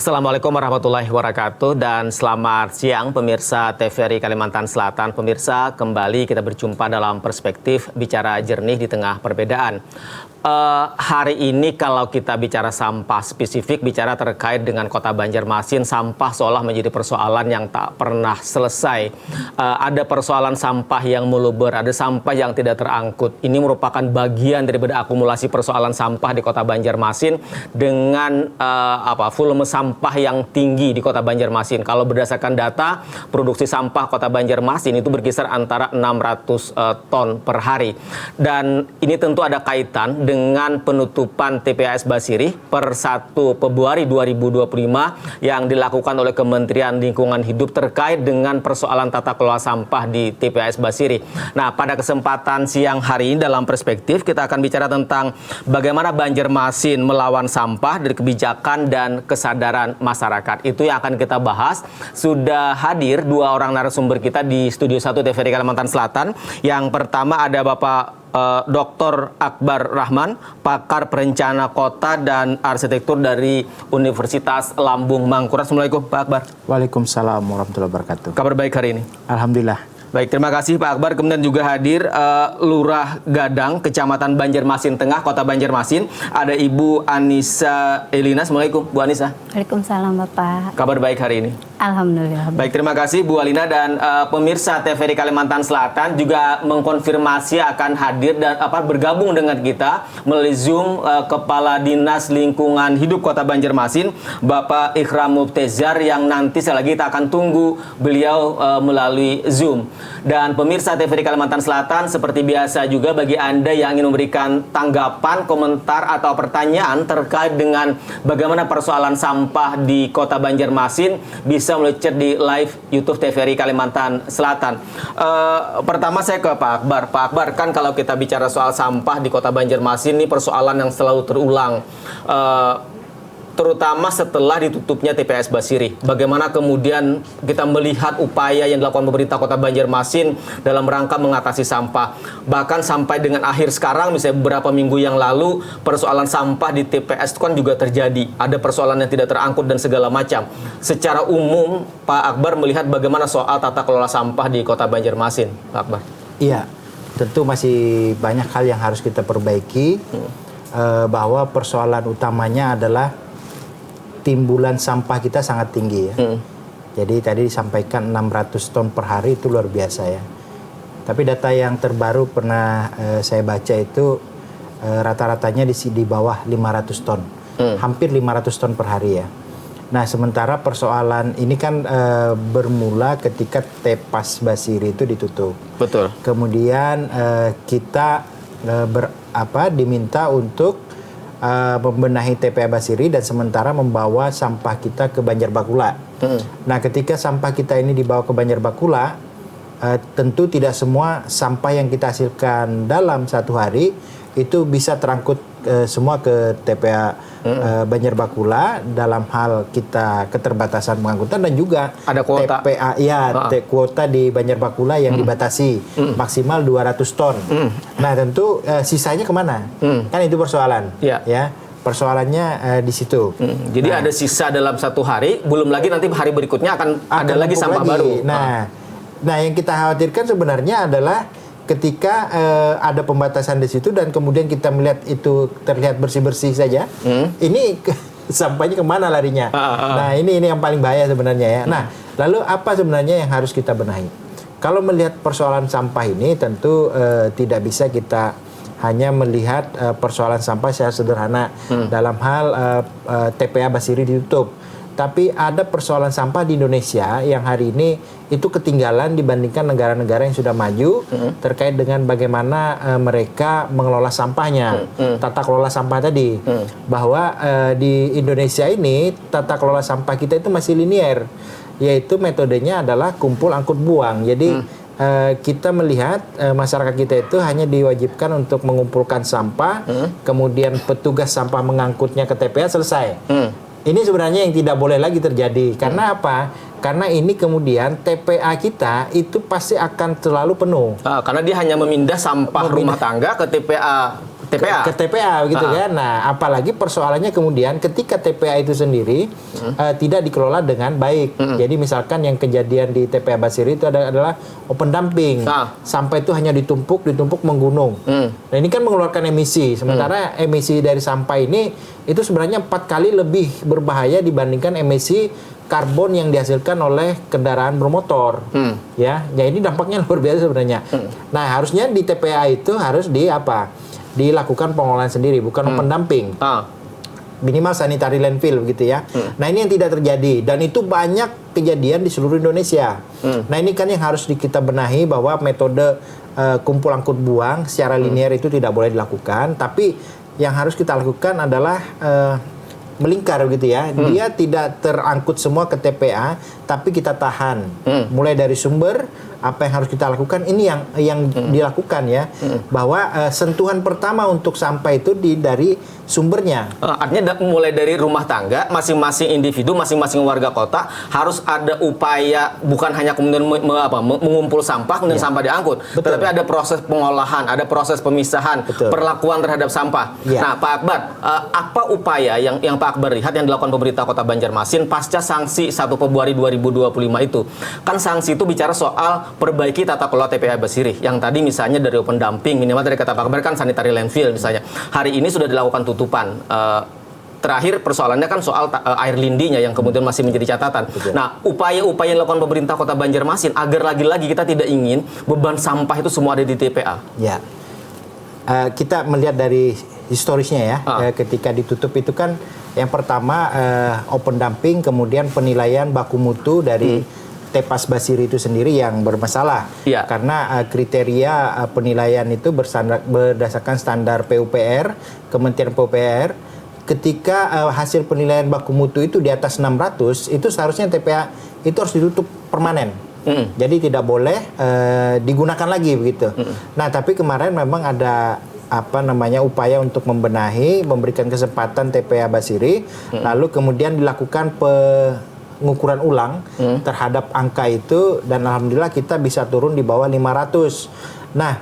Assalamualaikum warahmatullahi wabarakatuh dan selamat siang pemirsa TVRI Kalimantan Selatan. Pemirsa, kembali kita berjumpa dalam perspektif bicara jernih di tengah perbedaan. Hari ini kalau kita bicara sampah spesifik, bicara terkait dengan Kota Banjarmasin, sampah seolah menjadi persoalan yang tak pernah selesai. Ada persoalan sampah yang meluber, ada sampah yang tidak terangkut. Ini merupakan bagian daripada akumulasi persoalan sampah di Kota Banjarmasin dengan volume sampah yang tinggi di Kota Banjarmasin. Kalau berdasarkan data, produksi sampah Kota Banjarmasin itu berkisar antara 600 ton per hari. Dan ini tentu ada kaitan dengan penutupan TPAS Basiri per 1 Februari 2025 yang dilakukan oleh Kementerian Lingkungan Hidup terkait dengan persoalan tata kelola sampah di TPAS Basiri. Nah, pada kesempatan siang hari ini dalam perspektif kita akan bicara tentang bagaimana Banjarmasin melawan sampah dari kebijakan dan kesadaran masyarakat. Itu yang akan kita bahas. Sudah hadir dua orang narasumber kita di Studio 1 TVRI Kalimantan Selatan. Yang pertama ada Bapak Dr. Akbar Rahman, pakar perencana kota dan arsitektur dari Universitas Lambung Mangkurat. Assalamualaikum Pak Akbar. Waalaikumsalam warahmatullahi wabarakatuh. Kabar baik hari ini? Alhamdulillah. Baik, terima kasih Pak Akbar. Kemudian juga hadir Lurah Gadang, Kecamatan Banjarmasin Tengah, Kota Banjarmasin. Ada Ibu Anissa Elina. Assalamualaikum Bu Anissa. Waalaikumsalam Bapak. Kabar baik hari ini? Alhamdulillah. Baik, terima kasih Bu Alina dan pemirsa TVRI Kalimantan Selatan juga mengkonfirmasi akan hadir dan bergabung dengan kita melalui Zoom Kepala Dinas Lingkungan Hidup Kota Banjarmasin, Bapak Ikram Mubtezar, yang nanti selagi kita akan tunggu beliau melalui Zoom. Dan pemirsa TVRI Kalimantan Selatan, seperti biasa juga bagi Anda yang ingin memberikan tanggapan, komentar atau pertanyaan terkait dengan bagaimana persoalan sampah di Kota Banjarmasin, bisa melalui chat di live YouTube TVRI Kalimantan Selatan. Pertama saya ke Pak Akbar. Pak Akbar, kan kalau kita bicara soal sampah di Kota Banjarmasin, ini persoalan yang selalu terulang. Terutama setelah ditutupnya TPAS Basiri. Bagaimana kemudian kita melihat upaya yang dilakukan pemerintah Kota Banjarmasin dalam rangka mengatasi sampah. Bahkan sampai dengan akhir sekarang, misalnya beberapa minggu yang lalu, persoalan sampah di TPS itu kan juga terjadi. Ada persoalan yang tidak terangkut dan segala macam. Secara umum, Pak Akbar melihat bagaimana soal tata kelola sampah di Kota Banjarmasin, Pak Akbar? Iya, tentu masih banyak hal yang harus kita perbaiki. Bahwa persoalan utamanya adalah timbulan sampah kita sangat tinggi ya. Jadi tadi disampaikan 600 ton per hari, itu luar biasa ya. Tapi data yang terbaru pernah saya baca itu rata-ratanya di bawah 500 ton. Hampir 500 ton per hari ya. Nah, sementara persoalan ini kan bermula ketika TPAS Basiri itu ditutup. Betul. Kemudian kita diminta untuk membenahi TPA Basiri dan sementara membawa sampah kita ke Banjarbakula. Nah, ketika sampah kita ini dibawa ke Banjarbakula, tentu tidak semua sampah yang kita hasilkan dalam satu hari itu bisa terangkut semua ke TPA Banjarbakula dalam hal kita keterbatasan pengangkutan dan juga ada kuota. TPA kuota di Banjarbakula yang dibatasi maksimal 200 ton. Nah, tentu sisanya kemana? Kan itu persoalan. Ya. Persoalannya di situ. Jadi ada sisa dalam satu hari, belum lagi nanti hari berikutnya akan ada lagi sampah baru. Nah, yang kita khawatirkan sebenarnya adalah ketika ada pembatasan di situ dan kemudian kita melihat itu terlihat bersih-bersih saja, ini sampahnya kemana larinya? Nah, ini yang paling bahaya sebenarnya ya. Nah, lalu apa sebenarnya yang harus kita benahi? Kalau melihat persoalan sampah ini tentu tidak bisa kita hanya melihat persoalan sampah secara sederhana dalam hal TPA Basiri ditutup. Tapi ada persoalan sampah di Indonesia yang hari ini itu ketinggalan dibandingkan negara-negara yang sudah maju terkait dengan bagaimana mereka mengelola sampahnya, tata kelola sampah tadi. Bahwa di Indonesia ini tata kelola sampah kita itu masih linier, yaitu metodenya adalah kumpul angkut buang. Jadi kita melihat masyarakat kita itu hanya diwajibkan untuk mengumpulkan sampah, kemudian petugas sampah mengangkutnya ke TPA, selesai. Ini sebenarnya yang tidak boleh lagi terjadi. Karena apa? Karena ini kemudian TPA kita itu pasti akan selalu penuh. Karena dia hanya memindah sampah rumah tangga ke TPA TPA. ke TPA gitu kan. Nah, apalagi persoalannya kemudian ketika TPA itu sendiri tidak dikelola dengan baik. Jadi misalkan yang kejadian di TPA Basiri itu adalah open dumping. Sampah itu hanya ditumpuk menggunung. Nah, ini kan mengeluarkan emisi. Sementara emisi dari sampah ini itu sebenarnya 4 kali lebih berbahaya dibandingkan emisi karbon yang dihasilkan oleh kendaraan bermotor. Ya ini dampaknya luar biasa sebenarnya. Nah, harusnya di TPA itu harus dilakukan pengolahan sendiri, bukan open dumping. Minimal sanitary landfill gitu ya. Nah, ini yang tidak terjadi dan itu banyak kejadian di seluruh Indonesia. Nah, ini kan yang harus kita benahi bahwa metode kumpul angkut buang secara linear itu tidak boleh dilakukan, tapi yang harus kita lakukan adalah melingkar gitu ya. Dia tidak terangkut semua ke TPA, tapi kita tahan. Mulai dari sumber, apa yang harus kita lakukan, ini yang dilakukan ya. Bahwa sentuhan pertama untuk sampah itu dari sumbernya. Artinya mulai dari rumah tangga, masing-masing individu, masing-masing warga kota harus ada upaya bukan hanya kemudian mengumpul sampah, kemudian sampah diangkut. Betul. Tetapi ada proses pengolahan, ada proses pemisahan, perlakuan terhadap sampah. Nah, Pak Akbar, apa upaya yang Pak Akbar lihat yang dilakukan pemerintah Kota Banjarmasin pasca sanksi 1 Februari 2025 itu? Kan sanksi itu bicara soal perbaiki tata kelola TPA Basiri. Yang tadi misalnya dari open dumping, minimal dari kata Pak Akbar kan sanitary landfill misalnya. Hari ini sudah dilakukan tutupan. Terakhir persoalannya kan soal air lindinya yang kemudian masih menjadi catatan. Nah, upaya-upaya yang dilakukan pemerintah Kota Banjarmasin agar lagi-lagi kita tidak ingin beban sampah itu semua ada di TPA. Ya, kita melihat dari historisnya ya. Ketika ditutup itu kan yang pertama open dumping, kemudian penilaian baku mutu dari Tepas Basiri itu sendiri yang bermasalah. Karena kriteria penilaian itu berdasarkan standar PUPR, Kementerian PUPR. Ketika hasil penilaian baku mutu itu di atas 600, itu seharusnya TPA itu harus ditutup permanen. Jadi tidak boleh digunakan lagi begitu. Nah, tapi kemarin memang ada upaya untuk membenahi, memberikan kesempatan TPA Basiri, lalu kemudian dilakukan pengukuran ulang terhadap angka itu, dan alhamdulillah kita bisa turun di bawah 500. Nah,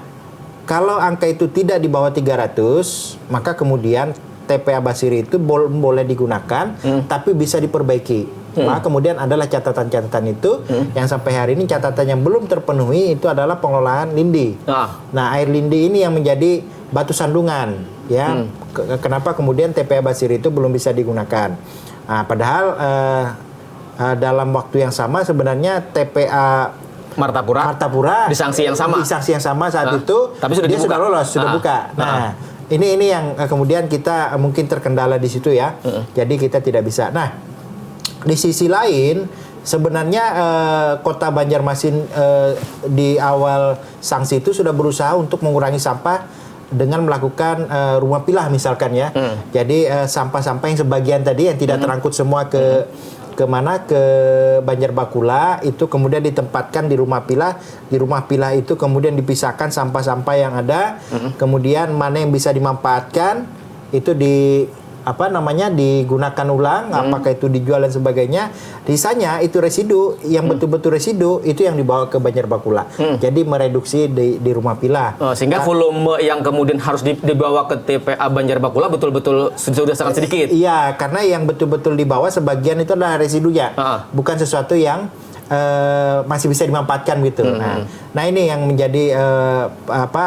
kalau angka itu tidak di bawah 300, maka kemudian TPA Basiri itu boleh digunakan, tapi bisa diperbaiki. Maka kemudian adalah catatan-catatan itu yang sampai hari ini catatan yang belum terpenuhi itu adalah pengelolaan lindi. Nah, air lindi ini yang menjadi batu sandungan, ya. Kenapa kemudian TPA Basiri itu belum bisa digunakan? Nah, padahal dalam waktu yang sama sebenarnya TPA Martapura di sanksi yang sama saat itu, tapi sudah dia dibuka. sudah lolos, sudah buka. Nah, ini yang kemudian kita mungkin terkendala di situ ya. Jadi kita tidak bisa. Nah, di sisi lain sebenarnya Kota Banjarmasin di awal sanksi itu sudah berusaha untuk mengurangi sampah dengan melakukan rumah pilah misalkan ya. Jadi sampah-sampah yang sebagian tadi yang tidak terangkut semua ke Banjarbakula itu kemudian ditempatkan di rumah pilah. Di rumah pilah itu kemudian dipisahkan sampah-sampah yang ada. Kemudian mana yang bisa dimanfaatkan itu digunakan ulang, apakah itu dijual dan sebagainya. Sisanya itu residu, yang betul-betul residu itu yang dibawa ke Banjarbakula. Jadi mereduksi di rumah pilah. Sehingga volume yang kemudian harus dibawa ke TPA Banjarbakula betul-betul sudah sangat sedikit. Iya, karena yang betul-betul dibawa sebagian itu adalah residunya, bukan sesuatu yang masih bisa dimanfaatkan gitu. Nah ini yang menjadi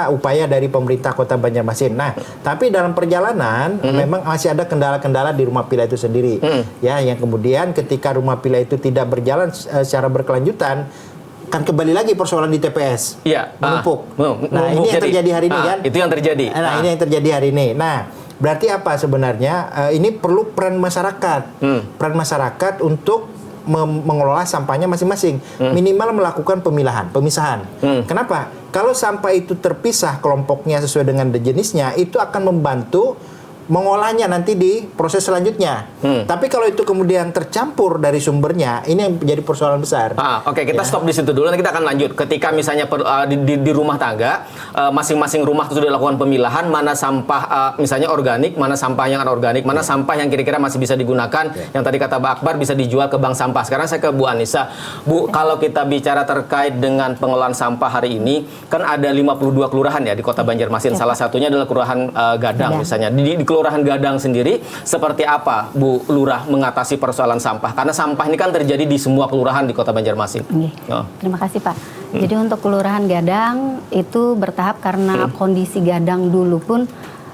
upaya dari pemerintah Kota Banjarmasin. Nah, tapi dalam perjalanan memang masih ada kendala-kendala di rumah pilah itu sendiri. Ya, yang kemudian ketika rumah pilah itu tidak berjalan secara berkelanjutan, kan kembali lagi persoalan di TPS. Menumpuk. Nah, ini yang terjadi hari ini kan? Itu yang terjadi. Nah, ini yang terjadi hari ini. Nah, berarti apa sebenarnya? Ini perlu peran masyarakat. Peran masyarakat untuk mengelola sampahnya masing-masing, minimal melakukan pemisahan. Kenapa? Kalau sampah itu terpisah kelompoknya sesuai dengan jenisnya, itu akan membantu mengolahnya nanti di proses selanjutnya. Tapi kalau itu kemudian tercampur dari sumbernya, ini yang menjadi persoalan besar. Oke, kita stop di situ dulu. Nanti kita akan lanjut. Ketika misalnya di rumah tangga, masing-masing rumah itu sudah dilakukan pemilahan, mana sampah misalnya organik, mana sampah yang anorganik, mana sampah yang kira-kira masih bisa digunakan. Yang tadi kata Pak Akbar bisa dijual ke bank sampah. Sekarang saya ke Bu Anissa. Bu, kalau kita bicara terkait dengan pengelolaan sampah hari ini, kan ada 52 kelurahan ya di Kota Banjarmasin. Salah satunya adalah Kelurahan Gadang misalnya. Di Kelurahan Gadang sendiri, seperti apa Bu Lurah mengatasi persoalan sampah? Karena sampah ini kan terjadi di semua kelurahan di Kota Banjarmasin. Terima kasih Pak. Jadi untuk Kelurahan Gadang itu bertahap karena kondisi Gadang dulu pun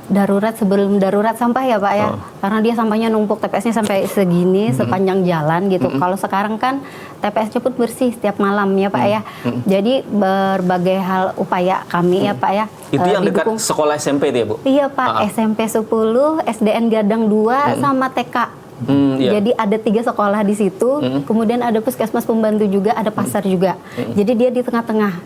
darurat sebelum darurat sampah ya Pak ya. Karena dia sampahnya numpuk, TPS-nya sampai segini sepanjang jalan gitu. Kalau sekarang kan TPS-nya pun bersih setiap malam ya Pak ya. Jadi berbagai hal upaya kami ya Pak ya. Itu yang dekat sekolah SMP itu ya Bu? Iya Pak, SMP 10, SDN Gadang 2 sama TK. Jadi ada 3 sekolah di situ, kemudian ada puskesmas pembantu juga, ada pasar juga. Jadi dia di tengah-tengah.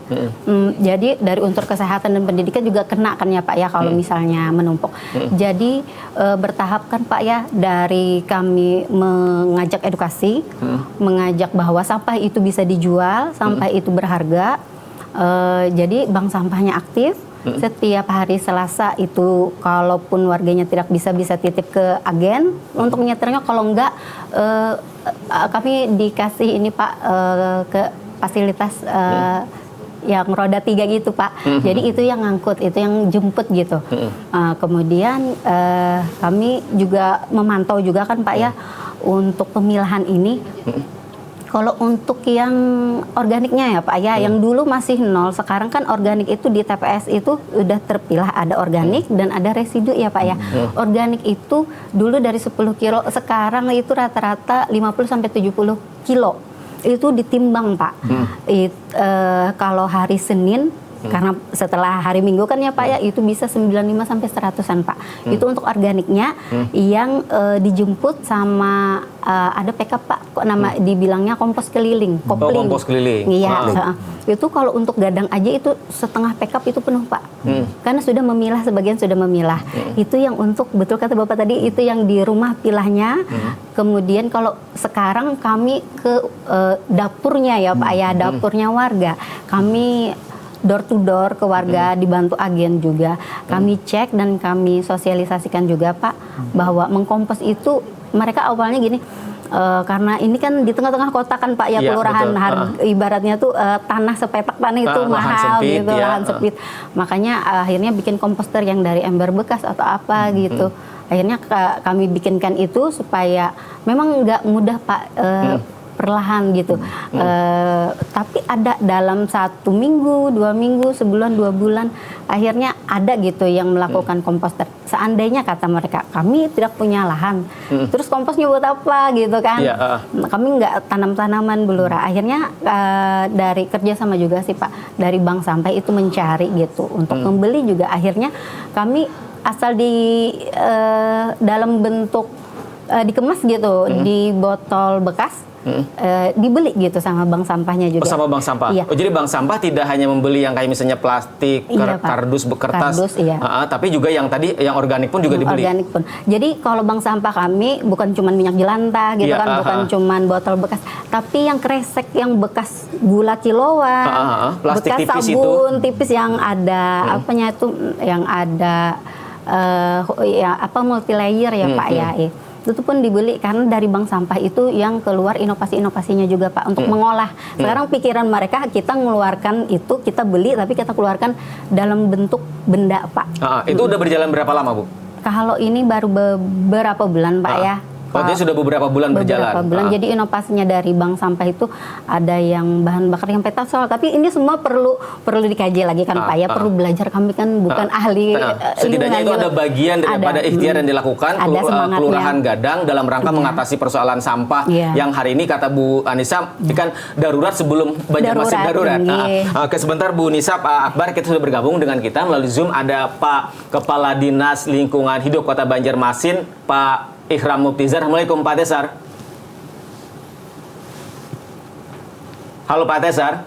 Jadi dari unsur kesehatan dan pendidikan juga kena kan ya Pak ya kalau misalnya menumpuk. Jadi bertahap kan Pak ya, dari kami mengajak edukasi, mengajak bahwa sampah itu bisa dijual, sampah itu berharga. Jadi bank sampahnya aktif. Setiap hari Selasa itu kalaupun warganya tidak bisa titip ke agen untuk menyetornya, kalau enggak kami dikasih ini Pak ke fasilitas yang roda 3 gitu Pak. Jadi itu yang ngangkut, itu yang jemput gitu. Kemudian kami juga memantau juga kan Pak ya untuk pemilahan ini. Kalau untuk yang organiknya ya Pak ya, yang dulu masih 0, sekarang kan organik itu di TPS itu udah terpilah, ada organik dan ada residu ya Pak ya. Organik itu dulu dari 10 kilo, sekarang itu rata-rata 50-70 kilo. Itu ditimbang Pak. Kalau hari Senin, karena setelah hari Minggu kan ya Pak ya, itu bisa 95 sampai 100-an Pak. Itu untuk organiknya yang dijemput sama ada PK Pak, kok nama dibilangnya kompos keliling, kopling. Kompos keliling. Iya. Itu kalau untuk Gadang aja itu setengah PK itu penuh Pak. Karena sudah memilah, sebagian sudah memilah. Itu yang untuk, betul kata Bapak tadi, itu yang di rumah pilahnya. Kemudian kalau sekarang kami ke dapurnya ya Pak ya, dapurnya warga. Kami door to door ke warga, dibantu agen juga. Kami cek dan kami sosialisasikan juga Pak, bahwa mengkompos itu mereka awalnya gini, karena ini kan di tengah-tengah kota kan Pak ya, kelurahan, ibaratnya tuh tanah sepetak tanah itu mahal sempit, gitu, lahan sempit. Makanya akhirnya bikin komposter yang dari ember bekas atau apa gitu. Akhirnya kami bikinkan itu supaya memang nggak mudah Pak, perlahan gitu. Tapi ada dalam 1 minggu, 2 minggu, sebulan, 2 bulan, akhirnya ada gitu yang melakukan komposter. Seandainya kata mereka, kami tidak punya lahan, terus komposnya buat apa gitu kan? Kami nggak tanam-tanaman Bu Lurah. Akhirnya dari kerjasama juga sih Pak, dari bank sampah itu mencari gitu untuk membeli juga. Akhirnya kami asal di dalam bentuk dikemas gitu, di botol bekas. Dibeli gitu sama bank sampahnya juga. Sama bank sampah. Iya. Jadi bank sampah tidak hanya membeli yang kayak misalnya plastik, kardus, kertas, tapi juga yang tadi yang organik pun juga dibeli. Organik pun. Jadi kalau bank sampah kami bukan cuma minyak jelantah gitu kan, bukan cuma botol bekas, tapi yang kresek, yang bekas gula kiloan, plastik bekas tipis sabun itu. tipis yang ada apanya itu, yang ada ya apa multi layer ya Pak ya. Itu pun dibeli karena dari bank sampah itu yang keluar inovasi-inovasinya juga Pak untuk mengolah. Sekarang pikiran mereka, kita mengeluarkan itu, kita beli tapi kita keluarkan dalam bentuk benda Pak. Itu udah berjalan berapa lama Bu? Kalau ini baru beberapa bulan Pak ya. Oh, dia sudah beberapa bulan berjalan. Beberapa bulan. Jadi inovasinya dari bank sampah itu ada yang bahan bakar yang petasol, tapi ini semua perlu dikaji lagi kan Pak ya, perlu belajar, kami kan bukan ahli. Setidaknya itu ada bagian daripada ikhtiar yang dilakukan Kelurahan Gadang dalam rangka mengatasi persoalan sampah yang hari ini kata Bu Anissa kan darurat sebelum Banjarmasin darurat. Oke, sebentar Bu Nisa, Pak Akbar, kita sudah bergabung dengan kita melalui Zoom. Ada Pak Kepala Dinas Lingkungan Hidup Kota Banjarmasin, Pak Ihram Muftizar. Assalamualaikum Pak Tesar. Halo Pak Tesar.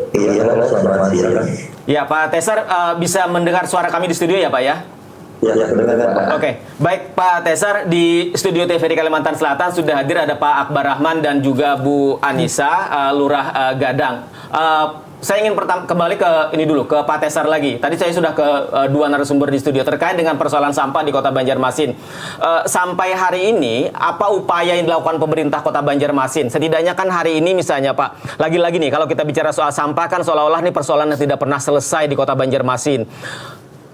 Iya, selamat siang. Ya Pak Tesar, bisa mendengar suara kami di studio ya Pak ya? Ya, kedengaran Pak. Oke, baik Pak Tesar, di studio TVRI Kalimantan Selatan sudah hadir ada Pak Akbar Rahman dan juga Bu Anissa, Lurah Gadang. Saya ingin kembali ke ini dulu, ke Pak Tesar lagi. Tadi saya sudah ke dua narasumber di studio terkait dengan persoalan sampah di Kota Banjarmasin. Sampai hari ini, apa upaya yang dilakukan pemerintah Kota Banjarmasin? Setidaknya kan hari ini misalnya Pak, lagi-lagi nih kalau kita bicara soal sampah kan seolah-olah ini persoalan yang tidak pernah selesai di Kota Banjarmasin.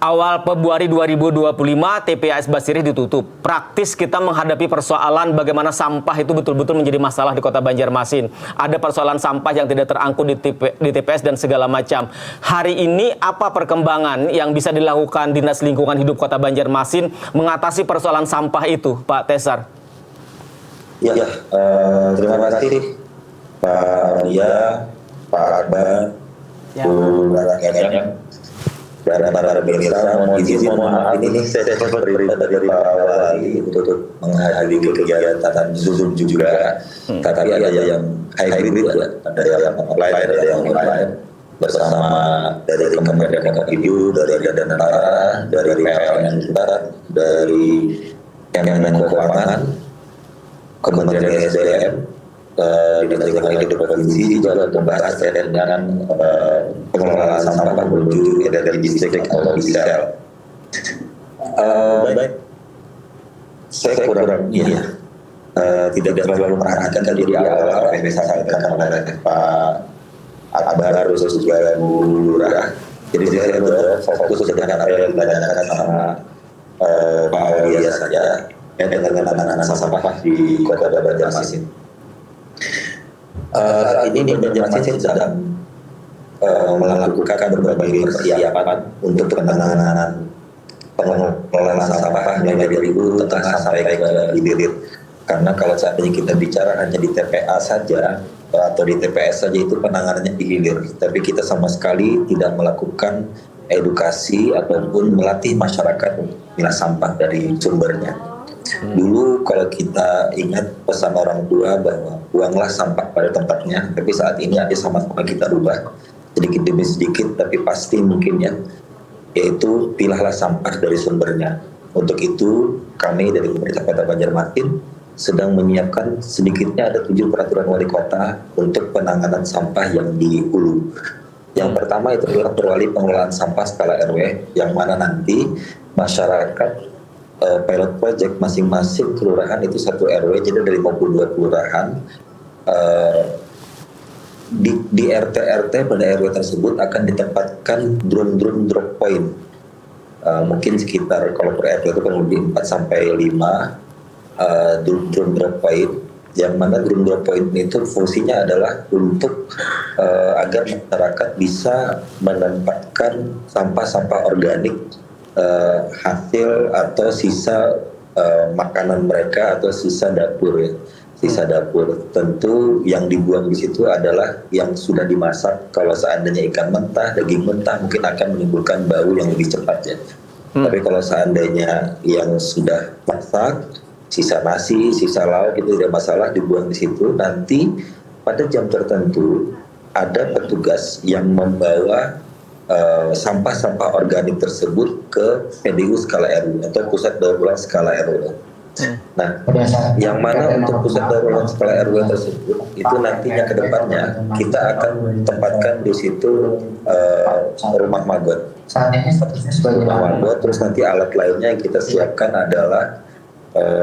Awal Februari 2025 TPAS Basirih ditutup. Praktis kita menghadapi persoalan bagaimana sampah itu betul-betul menjadi masalah di Kota Banjarmasin. Ada persoalan sampah yang tidak terangkut di TPS dan segala macam. Hari ini apa perkembangan yang bisa dilakukan Dinas Lingkungan Hidup Kota Banjarmasin mengatasi persoalan sampah itu, Pak Tesar? Ya, terima kasih Pak Ria, Pak Akbar, Bu Gadang, dan para pemirsa. Mohon maaf ini saya perintah dari Pak Wali untuk menghadiri kegiatan Zoom juga. Tapi ada yang hybrid, ada yang offline, ada yang online bersama dari Kementerian Kominfo, dari Danantara, dari PLN kita, dari Kementerian Keuangan, Kementerian SDM, Dinas Lingkungan Hidup Provinsi juga membahas dengan pengelolaan sampah menuju dari distrik atau sel. Baik, saya kurang tidak terlalu memperhatikan tadi di awal apa yang disampaikan oleh Pak Akbar khusus juga Bu Lurah. Jadi saya fokus dengan apa yang ditanyakan sama Pak Aulia saja dengan anak-anak sampah di Kota Banjarmasin. Saat ini Banjarmasin sedang melakukan berbagai persiapan untuk penanganan pengelolaan sampah mulai dari hulu tengah sampai ke hilir. Karena kalau saat ini kita bicara hanya di TPA saja atau di TPS saja itu penanganannya di hilir, tapi kita sama sekali tidak melakukan edukasi ataupun melatih masyarakat untuk memilah sampah dari sumbernya. Dulu kalau kita ingat pesan orang tua bahwa buanglah sampah pada tempatnya, tapi saat ini ada sama-sama kita rubah sedikit demi sedikit, tapi pasti mungkin ya, yaitu pilahlah sampah dari sumbernya. Untuk itu kami dari pemerintah Kota Banjarmasin sedang menyiapkan sedikitnya ada 7 peraturan wali kota untuk penanganan sampah yang di hulu. Yang pertama itu adalah perwali pengelolaan sampah skala RW, yang mana nanti masyarakat pilot project masing-masing kelurahan itu 1 RW, jadi dari 52 kelurahan di RT-RT pada RW tersebut akan ditempatkan drone drop point, mungkin sekitar kalau per RT itu kurang lebih 4 sampai 5 drone drop point, yang mana drone drop point itu fungsinya adalah untuk agar masyarakat bisa menempatkan sampah-sampah organik, hasil atau sisa makanan mereka atau sisa dapur ya, sisa dapur. Tentu yang dibuang di situ adalah yang sudah dimasak. Kalau seandainya ikan mentah, daging mentah mungkin akan menimbulkan bau yang lebih cepat ya. Tapi kalau seandainya yang sudah masak, sisa nasi, sisa lauk itu tidak masalah dibuang di situ. Nanti pada jam tertentu ada petugas yang membawa sampah-sampah organik tersebut ke PDU skala RW atau pusat daur ulang skala RW. Nah, yang mana untuk pusat daur ulang skala RW tersebut itu nantinya ke depannya kita akan tempatkan di situ rumah magot. Rumah magot, terus nanti alat lainnya yang kita siapkan adalah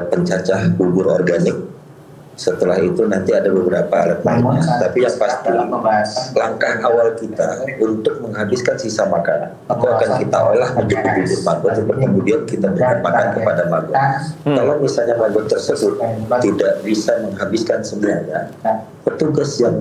pencacah bubur organik. Setelah itu nanti ada beberapa alat lainnya. Tapi yang pasti langkah awal kita untuk menghabiskan sisa makanan itu akan kita olah menjadi bubur magot, kemudian kita berikan makan kepada magot. Kalau misalnya magot tersebut tidak bisa menghabiskan semuanya, petugas yang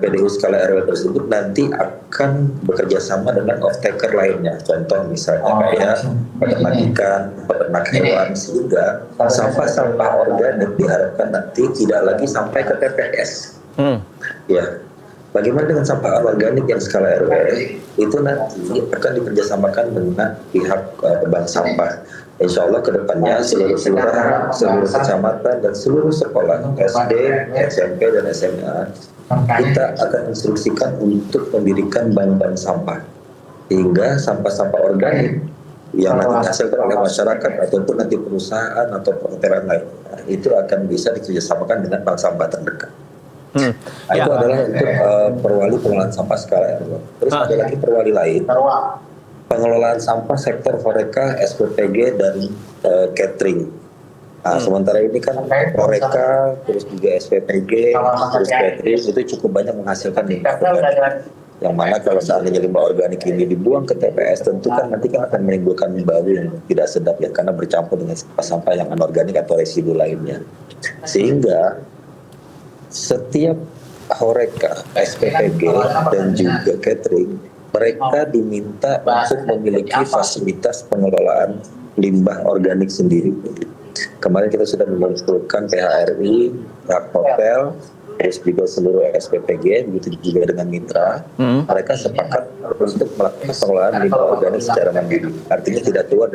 PDU skala RW tersebut nanti akan bekerja sama dengan off-taker lainnya. Contoh misalnya kayak peternak ikan, peternak hewan, sehingga sampah-sampah organik diharapkan nanti tidak lagi sampai ke TPS. Ya, bagaimana dengan sampah organik yang skala RW? Itu nanti akan dikerjasamakan dengan pihak bank sampah. Insya Allah kedepannya seluruh kelurahan, seluruh kecamatan dan seluruh sekolah SD, SMP dan SMA kita akan instruksikan untuk mendirikan bank-bank sampah, sehingga sampah-sampah organik yang nanti dihasilkan oleh masyarakat ataupun nanti perusahaan atau perhotelan lain, itu akan bisa dikerjasamakan dengan bank sampah terdekat. Nah, itu adalah untuk perwali pengelolaan sampah skala RW. Terus ada lagi perwali lain, pengelolaan sampah sektor Horeca, SPPG dan catering. Nah, sementara ini kan Horeca, terus juga SPPG, terus catering itu cukup banyak menghasilkan limbah organik. Yang mana kalau seandainya limbah organik ini dibuang ke TPS, tentu kan nanti kan akan menimbulkan bau yang tidak sedap ya, karena bercampur dengan sampah yang anorganik atau residu lainnya. Sehingga setiap Horeca, SPPG dan juga catering, mereka diminta untuk memiliki fasilitas pengelolaan limbah organik sendiri. Kemarin kita sudah mengumpulkan PHRI, Rak Hotel, terus juga seluruh SPPG, begitu juga dengan mitra. Mereka sepakat untuk melakukan pengelolaan limbah organik secara mandiri. Artinya tidak keluar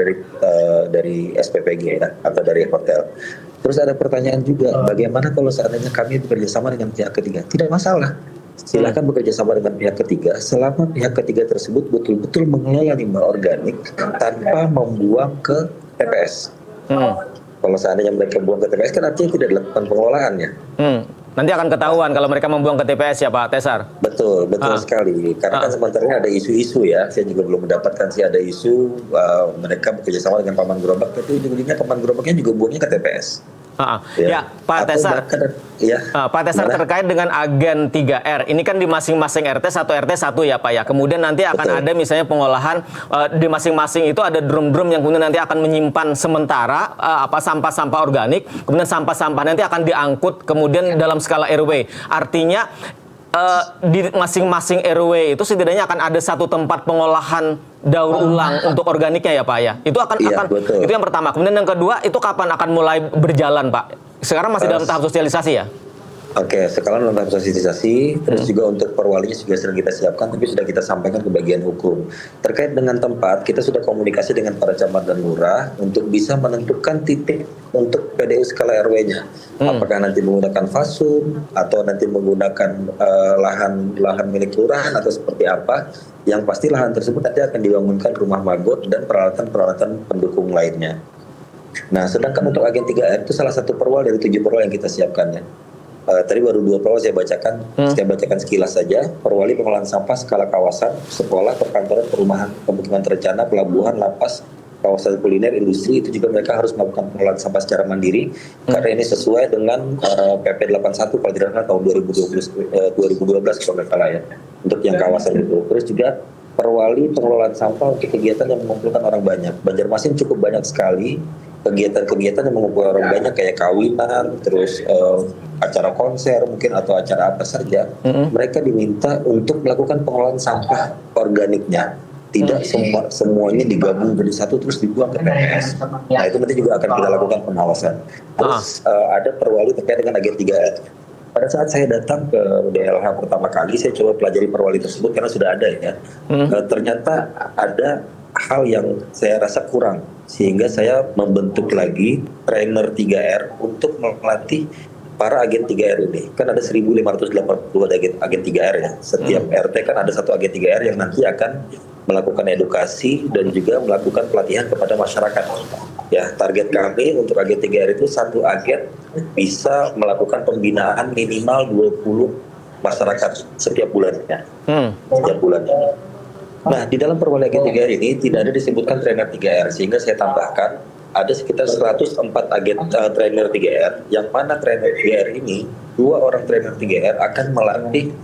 dari SPPG ya, atau dari hotel. Terus ada pertanyaan juga, bagaimana kalau seandainya kami bekerja sama dengan pihak ketiga? Tidak masalah. Silakan bekerja sama dengan pihak ketiga selama pihak ketiga tersebut betul-betul mengelola limbah organik tanpa membuang ke TPS. Kalau seandainya mereka buang ke TPS kan artinya tidak dilakukan pengelolaannya. Nanti akan ketahuan kalau mereka membuang ke TPS ya Pak Tesar? Betul sekali. Karena kan sebenarnya ada isu-isu ya. Saya juga belum mendapatkan sih ada isu mereka bekerja sama dengan paman gerobak, tapi ujung-ujungnya paman gerobaknya juga buangnya ke TPS. Ya, Pak Tesar. Pak Tesar, terkait dengan agen 3R, ini kan di masing-masing RT 1 ya Pak ya. Kemudian nanti akan ada misalnya pengolahan di masing-masing itu ada drum-drum yang kemudian nanti akan menyimpan sementara sampah-sampah organik, kemudian sampah-sampah nanti akan diangkut kemudian dalam skala RW. Artinya di masing-masing RW itu setidaknya akan ada satu tempat pengolahan daur ulang untuk organiknya ya Pak ya. Itu akan itu yang pertama. Kemudian yang kedua, itu kapan akan mulai berjalan Pak? Sekarang masih dalam tahap sosialisasi ya? Oke, sekarang dalam tahap sosialisasi, terus juga untuk perwalinya juga sedang kita siapkan, tapi sudah kita sampaikan ke bagian hukum. Terkait dengan tempat, kita sudah komunikasi dengan para camat dan lurah untuk bisa menentukan titik untuk PDU skala RW-nya. Apakah nanti menggunakan fasum atau nanti menggunakan lahan milik kelurahan atau seperti apa? Yang pasti lahan tersebut nanti akan dibangunkan rumah magot dan peralatan-peralatan pendukung lainnya. Nah, sedangkan untuk agen 3R itu salah satu perwal dari 7 perwal yang kita siapkan ya. Tadi baru 2 perwal saya bacakan sekilas saja. Perwali pengelolaan sampah skala kawasan, sekolah, perkantoran, perumahan, pemukiman terencana, pelabuhan, lapas, kawasan kuliner, industri, itu juga mereka harus melakukan pengelolaan sampah secara mandiri karena ini sesuai dengan PP 81 kalau tidak salah tahun 2012 kalau nggak salah ya, untuk yang kawasan itu. Terus juga perwali pengelolaan sampah untuk kegiatan yang mengumpulkan orang banyak. Banjarmasin cukup banyak sekali kegiatan-kegiatan yang mengumpulkan orang banyak kayak kawinan, terus acara konser mungkin atau acara apa saja. Mereka diminta untuk melakukan pengelolaan sampah organiknya. Tidak semuanya digabung jadi satu terus dibuang ke TPS. Nah, itu nanti juga akan kita lakukan pengawasan. Terus ada perwali terkait dengan agen 3R. Pada saat saya datang ke DLH pertama kali, saya coba pelajari perwali tersebut karena sudah ada ya. Ternyata ada hal yang saya rasa kurang, sehingga saya membentuk lagi trainer 3R untuk melatih para agen 3R ini. Kan ada 1.582 agen 3R ya. Setiap RT kan ada satu agen 3R yang nanti akan melakukan edukasi dan juga melakukan pelatihan kepada masyarakat. Ya, target kami untuk agen 3R itu satu agen bisa melakukan pembinaan minimal 20 masyarakat setiap bulannya. Setiap bulannya. Nah, di dalam perwali agen 3R ini tidak ada disebutkan trainer 3R, sehingga saya tambahkan ada sekitar 104 agen trainer 3R, yang mana trainer 3R ini 2 orang trainer 3R akan melatih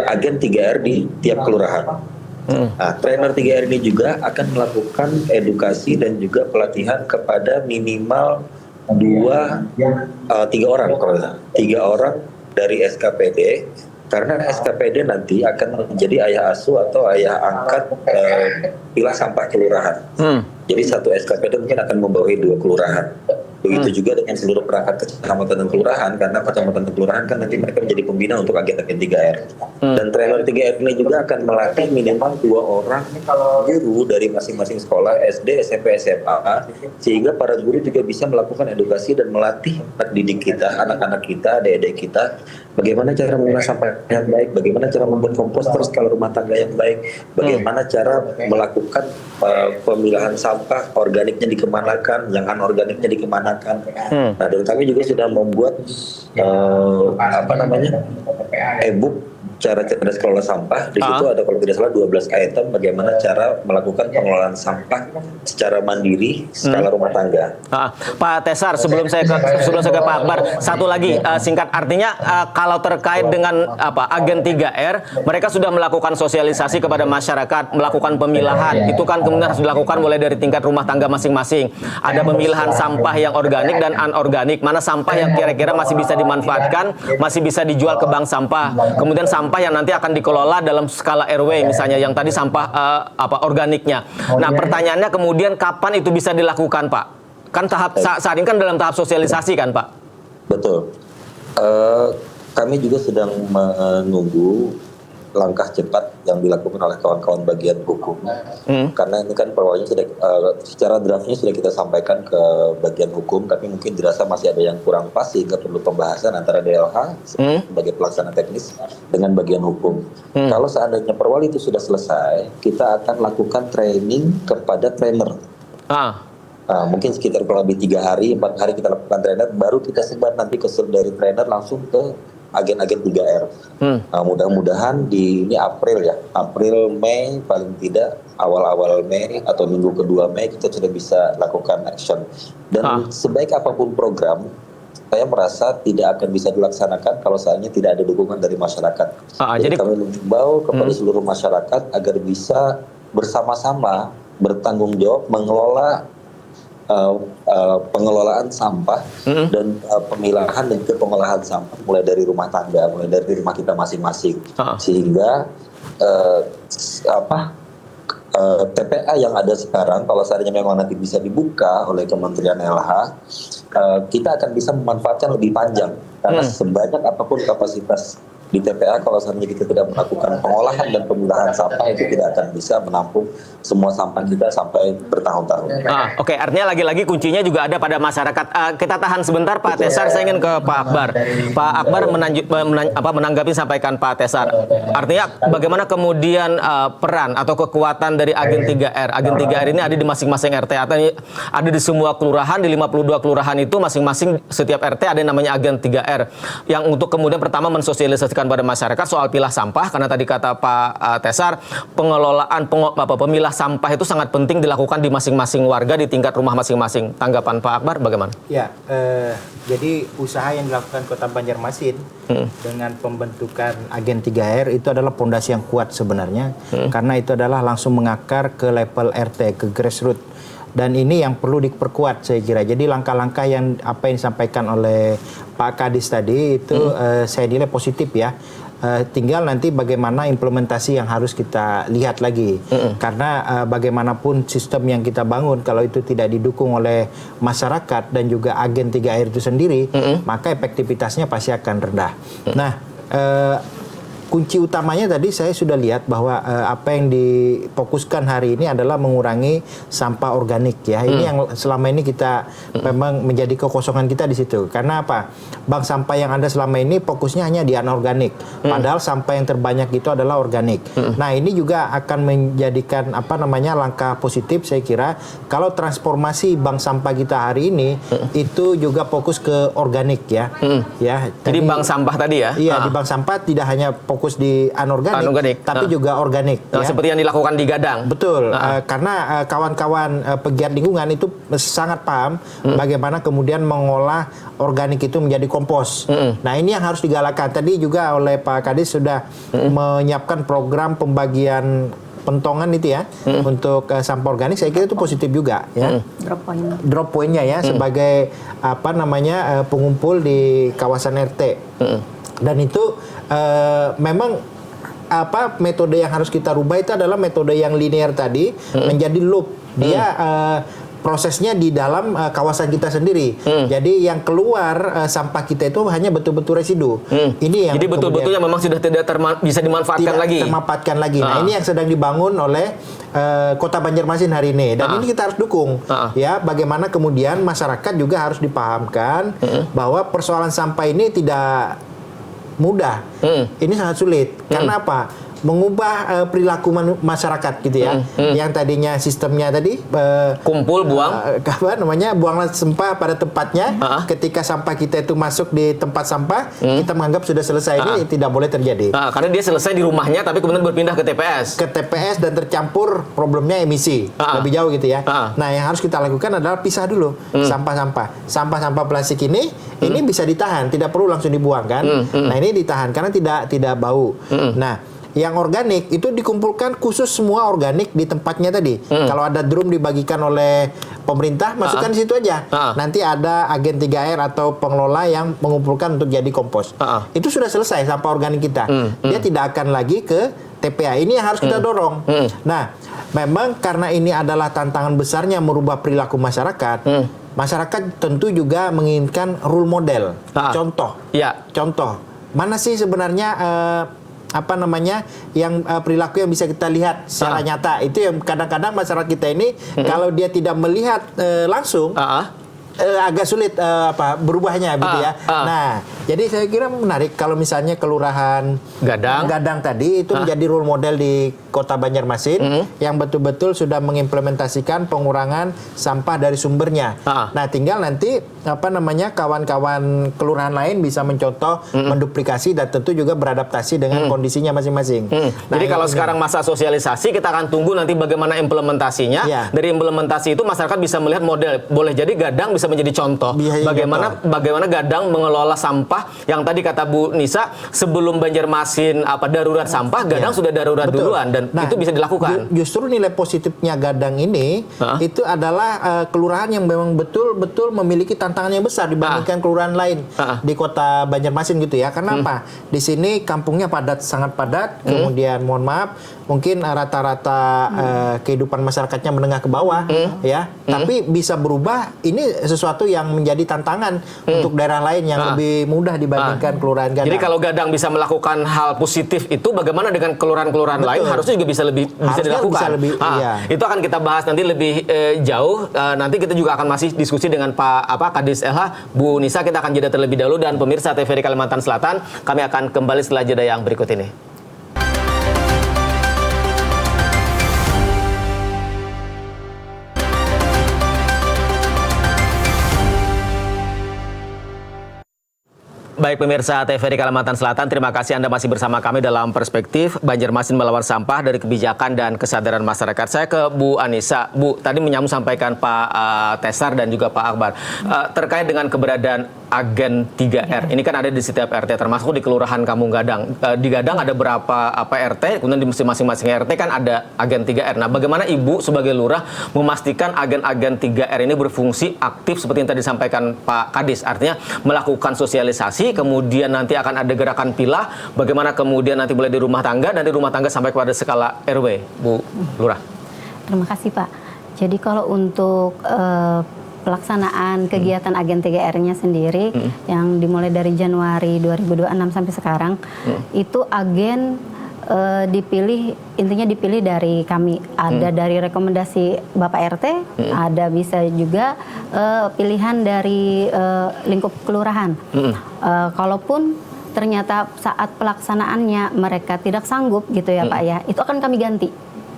agen 3R di tiap kelurahan. Nah, trainer 3R ini juga akan melakukan edukasi dan juga pelatihan kepada minimal 3 orang, kalau 3 orang dari SKPD. Karena SKPD nanti akan menjadi ayah asuh atau ayah angkat pilah sampah kelurahan. Jadi satu SKPD mungkin akan membawahi 2 kelurahan. Begitu juga dengan seluruh perangkat kecamatan dan kelurahan, karena kecamatan dan kelurahan kan nanti mereka menjadi pembina untuk agen-agen 3R. Dan trainer 3R ini juga akan melatih minimal 2 orang guru dari masing-masing sekolah SD, SMP, SMA, sehingga para guru juga bisa melakukan edukasi dan melatih anak didik kita, anak-anak kita, adik-adik kita bagaimana cara mengolah sampah yang baik, bagaimana cara membuat komposter skala rumah tangga yang baik, bagaimana cara melakukan pemilahan sampah, organiknya dikemanakan, yang anorganiknya dikemanakan. Nah, dan kami juga sudah membuat e-book cara cerdas kelola sampah. Di situ ada kalau tidak salah 12 item bagaimana cara melakukan pengelolaan sampah secara mandiri skala rumah tangga. Pak Tesar, sebelum saya ke Pak Akbar, satu lagi singkat, artinya kalau terkait dengan agen 3R, mereka sudah melakukan sosialisasi kepada masyarakat, melakukan pemilahan. Itu kan kemudian harus dilakukan mulai dari tingkat rumah tangga masing-masing. Ada pemilahan sampah yang organik dan anorganik. Mana sampah yang kira-kira masih bisa dimanfaatkan, masih bisa dijual ke bank sampah. Kemudian sampah yang nanti akan dikelola dalam skala RW, misalnya yang tadi sampah organiknya. Nah, pertanyaannya kemudian kapan itu bisa dilakukan, Pak? Kan saat ini kan dalam tahap sosialisasi kan, Pak? Betul. Kami juga sedang menunggu langkah cepat yang dilakukan oleh kawan-kawan bagian hukum, karena ini kan perwalnya sudah secara draftnya sudah kita sampaikan ke bagian hukum, tapi mungkin dirasa masih ada yang kurang pas sehingga perlu pembahasan antara DLH sebagai pelaksana teknis dengan bagian hukum. Kalau seandainya perwal itu sudah selesai, kita akan lakukan training kepada trainer. Mungkin sekitar kurang lebih 3 hari, 4 hari kita lakukan trainer, baru kita sebar nanti dari trainer langsung ke agen-agen 3R. Mudah-mudahan ini April, Mei, paling tidak awal-awal Mei atau minggu kedua Mei kita sudah bisa lakukan action. Dan sebaik apapun program, saya merasa tidak akan bisa dilaksanakan kalau seandainya tidak ada dukungan dari masyarakat. Jadi kami mengimbau kepada seluruh masyarakat agar bisa bersama-sama bertanggung jawab mengelola pengelolaan sampah dan pemilahan dan juga pengolahan sampah mulai dari rumah tangga, mulai dari rumah kita masing-masing, sehingga TPA yang ada sekarang kalau seandainya memang nanti bisa dibuka oleh Kementerian LH, kita akan bisa memanfaatkan lebih panjang karena sebanyak apapun kapasitas di TPA, kalau seandainya kita tidak melakukan pengolahan dan pemilahan sampah, itu tidak akan bisa menampung semua sampah kita sampai bertahun-tahun. Oke, artinya lagi-lagi kuncinya juga ada pada masyarakat. Kita tahan sebentar, Pak Tesar. Saya ingin ke Pak Akbar. Pak Akbar menanggapi sampaikan Pak Tesar. Artinya bagaimana kemudian peran atau kekuatan dari agen 3R? Agen 3R ini ada di masing-masing RT, ada di semua kelurahan, di 52 kelurahan itu masing-masing setiap RT ada yang namanya agen 3R yang untuk kemudian pertama mensosialisasikan pada masyarakat soal pilah sampah, karena tadi kata Pak Tesar, pengelolaan pemilah sampah itu sangat penting dilakukan di masing-masing warga di tingkat rumah masing-masing. Tanggapan Pak Akbar bagaimana? Ya, jadi usaha yang dilakukan Kota Banjarmasin dengan pembentukan agen 3R itu adalah pondasi yang kuat sebenarnya, karena itu adalah langsung mengakar ke level RT, ke grassroots. Dan ini yang perlu diperkuat saya kira. Jadi langkah-langkah yang disampaikan oleh Pak Kadis tadi itu saya nilai positif ya. Tinggal nanti bagaimana implementasi yang harus kita lihat lagi. Karena bagaimanapun sistem yang kita bangun kalau itu tidak didukung oleh masyarakat dan juga agen 3R itu sendiri, maka efektivitasnya pasti akan rendah. Nah, kunci utamanya tadi saya sudah lihat bahwa apa yang difokuskan hari ini adalah mengurangi sampah organik ya. Ini yang selama ini kita memang menjadi kekosongan kita di situ. Karena apa? Bank sampah yang ada selama ini fokusnya hanya di anorganik. Padahal sampah yang terbanyak itu adalah organik. Nah, ini juga akan menjadikan langkah positif saya kira kalau transformasi bank sampah kita hari ini itu juga fokus ke organik ya. Ya. Jadi bank sampah tadi ya? Iya, di bank sampah tidak hanya fokus di anorganik. Tapi juga organik. Ya. Seperti yang dilakukan di Gadang. Betul, karena kawan-kawan pegiat lingkungan itu sangat paham bagaimana kemudian mengolah organik itu menjadi kompos. Nah, ini yang harus digalakkan. Tadi juga oleh Pak Kadis sudah menyiapkan program pembagian pentongan itu ya untuk sampah organik. Saya kira itu positif juga ya. Drop point-nya ya sebagai pengumpul di kawasan RT. Dan itu memang metode yang harus kita rubah itu adalah metode yang linear tadi menjadi loop. Dia prosesnya di dalam kawasan kita sendiri. Jadi yang keluar sampah kita itu hanya betul-betul residu. Ini yang jadi betul-betul yang memang sudah tidak bisa dimanfaatkan lagi. Termanfaatkan lagi. Nah, ini yang sedang dibangun oleh Kota Banjarmasin hari ini. Dan ini kita harus dukung. Ya, bagaimana kemudian masyarakat juga harus dipahamkan bahwa persoalan sampah ini tidak mudah. Ini sangat sulit. Karena apa? Mengubah perilaku masyarakat gitu ya. Yang tadinya sistemnya tadi kumpul buang buanglah sampah pada tempatnya. Ketika sampah kita itu masuk di tempat sampah, kita menganggap sudah selesai. Ini tidak boleh terjadi. Karena dia selesai di rumahnya tapi kemudian berpindah ke TPS. Ke TPS dan tercampur problemnya emisi. Lebih jauh gitu ya. Nah, yang harus kita lakukan adalah pisah dulu sampah-sampah. Sampah-sampah plastik ini bisa ditahan, tidak perlu langsung dibuang kan. Nah, ini ditahan karena tidak bau. Nah, yang organik itu dikumpulkan khusus semua organik di tempatnya tadi. Kalau ada drum dibagikan oleh pemerintah, masukkan di situ aja. Nanti ada agen 3R atau pengelola yang mengumpulkan untuk jadi kompos. Itu sudah selesai sampah organik kita. Dia tidak akan lagi ke TPA. Ini yang harus kita dorong. Nah, memang karena ini adalah tantangan besarnya merubah perilaku masyarakat. Masyarakat tentu juga menginginkan role model, contoh. Contoh. Mana sih sebenarnya yang perilaku yang bisa kita lihat secara nyata. Itu yang kadang-kadang masyarakat kita ini kalau dia tidak melihat langsung agak sulit berubahnya gitu ya. Nah, jadi saya kira menarik kalau misalnya Kelurahan Gadang tadi itu menjadi role model di Kota Banjarmasin yang betul-betul sudah mengimplementasikan pengurangan sampah dari sumbernya. Nah, tinggal nanti kawan-kawan kelurahan lain bisa mencontoh, menduplikasi dan tentu juga beradaptasi dengan kondisinya masing-masing. Nah, jadi kalau sekarang masa sosialisasi, kita akan tunggu nanti bagaimana implementasinya. Dari implementasi itu masyarakat bisa melihat model. Boleh jadi Gadang bisa menjadi contoh. Bagaimana Gadang mengelola sampah yang tadi kata Bu Nisa, sebelum Banjarmasin darurat sampah, Gadang sudah darurat duluan dan itu bisa dilakukan. Justru nilai positifnya Gadang ini itu adalah kelurahan yang memang betul-betul memiliki tantangan yang besar dibandingkan kelurahan lain di Kota Banjarmasin gitu ya. Karena apa? Di sini kampungnya sangat padat, kemudian mohon maaf, mungkin rata-rata kehidupan masyarakatnya menengah ke bawah ya. Tapi bisa berubah, ini sesuatu yang menjadi tantangan untuk daerah lain yang lebih mudah dibandingkan kelurahan Gadang. Jadi kalau Gadang bisa melakukan hal positif itu, bagaimana dengan kelurahan-kelurahan lain harusnya juga bisa dilakukan. Itu akan kita bahas nanti lebih jauh. Nanti kita juga akan masih diskusi dengan Pak Kadis LH, Bu Nisa. Kita akan jeda terlebih dahulu, dan pemirsa TVRI Kalimantan Selatan, kami akan kembali setelah jeda yang berikut ini. Baik pemirsa TVRI Kalimantan Selatan, terima kasih Anda masih bersama kami dalam Perspektif Banjarmasin Melawan Sampah, dari kebijakan dan kesadaran masyarakat. Saya ke Bu Anissa. Bu, tadi menyambung sampaikan Pak Tesar dan juga Pak Akbar terkait dengan keberadaan agen 3R. Ini kan ada di setiap RT, termasuk di Kelurahan Kampung Gadang. Di Gadang ada berapa RT, kemudian di masing-masing RT kan ada agen 3R. Nah, bagaimana Ibu sebagai lurah memastikan agen-agen 3R ini berfungsi aktif seperti yang tadi disampaikan Pak Kadis, artinya melakukan sosialisasi, kemudian nanti akan ada gerakan pilah, bagaimana kemudian nanti mulai di rumah tangga, dan di rumah tangga sampai kepada skala RW, Bu Lurah. Terima kasih Pak. Jadi kalau untuk pelaksanaan kegiatan agen 3R-nya sendiri yang dimulai dari Januari 2026 sampai sekarang, itu agen dipilih dari kami. Ada dari rekomendasi Bapak RT, ada bisa juga pilihan dari lingkup kelurahan. Kalaupun ternyata saat pelaksanaannya mereka tidak sanggup gitu ya Pak ya, itu akan kami ganti.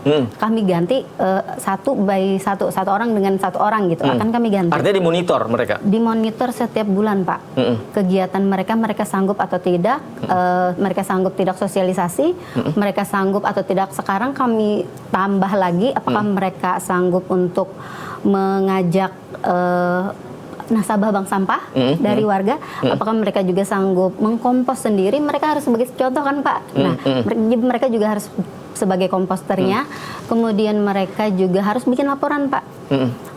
Kami ganti satu orang dengan satu orang gitu, akan kami ganti. Artinya dimonitor mereka? Dimonitor setiap bulan Pak. Kegiatan mereka sanggup atau tidak, mereka sanggup tidak sosialisasi, mereka sanggup atau tidak. Sekarang kami tambah lagi, apakah mereka sanggup untuk mengajak nasabah bank sampah dari warga, apakah mereka juga sanggup mengkompos sendiri. Mereka harus sebagai contoh kan Pak. Nah, mereka juga harus sebagai komposternya. Kemudian mereka juga harus bikin laporan Pak.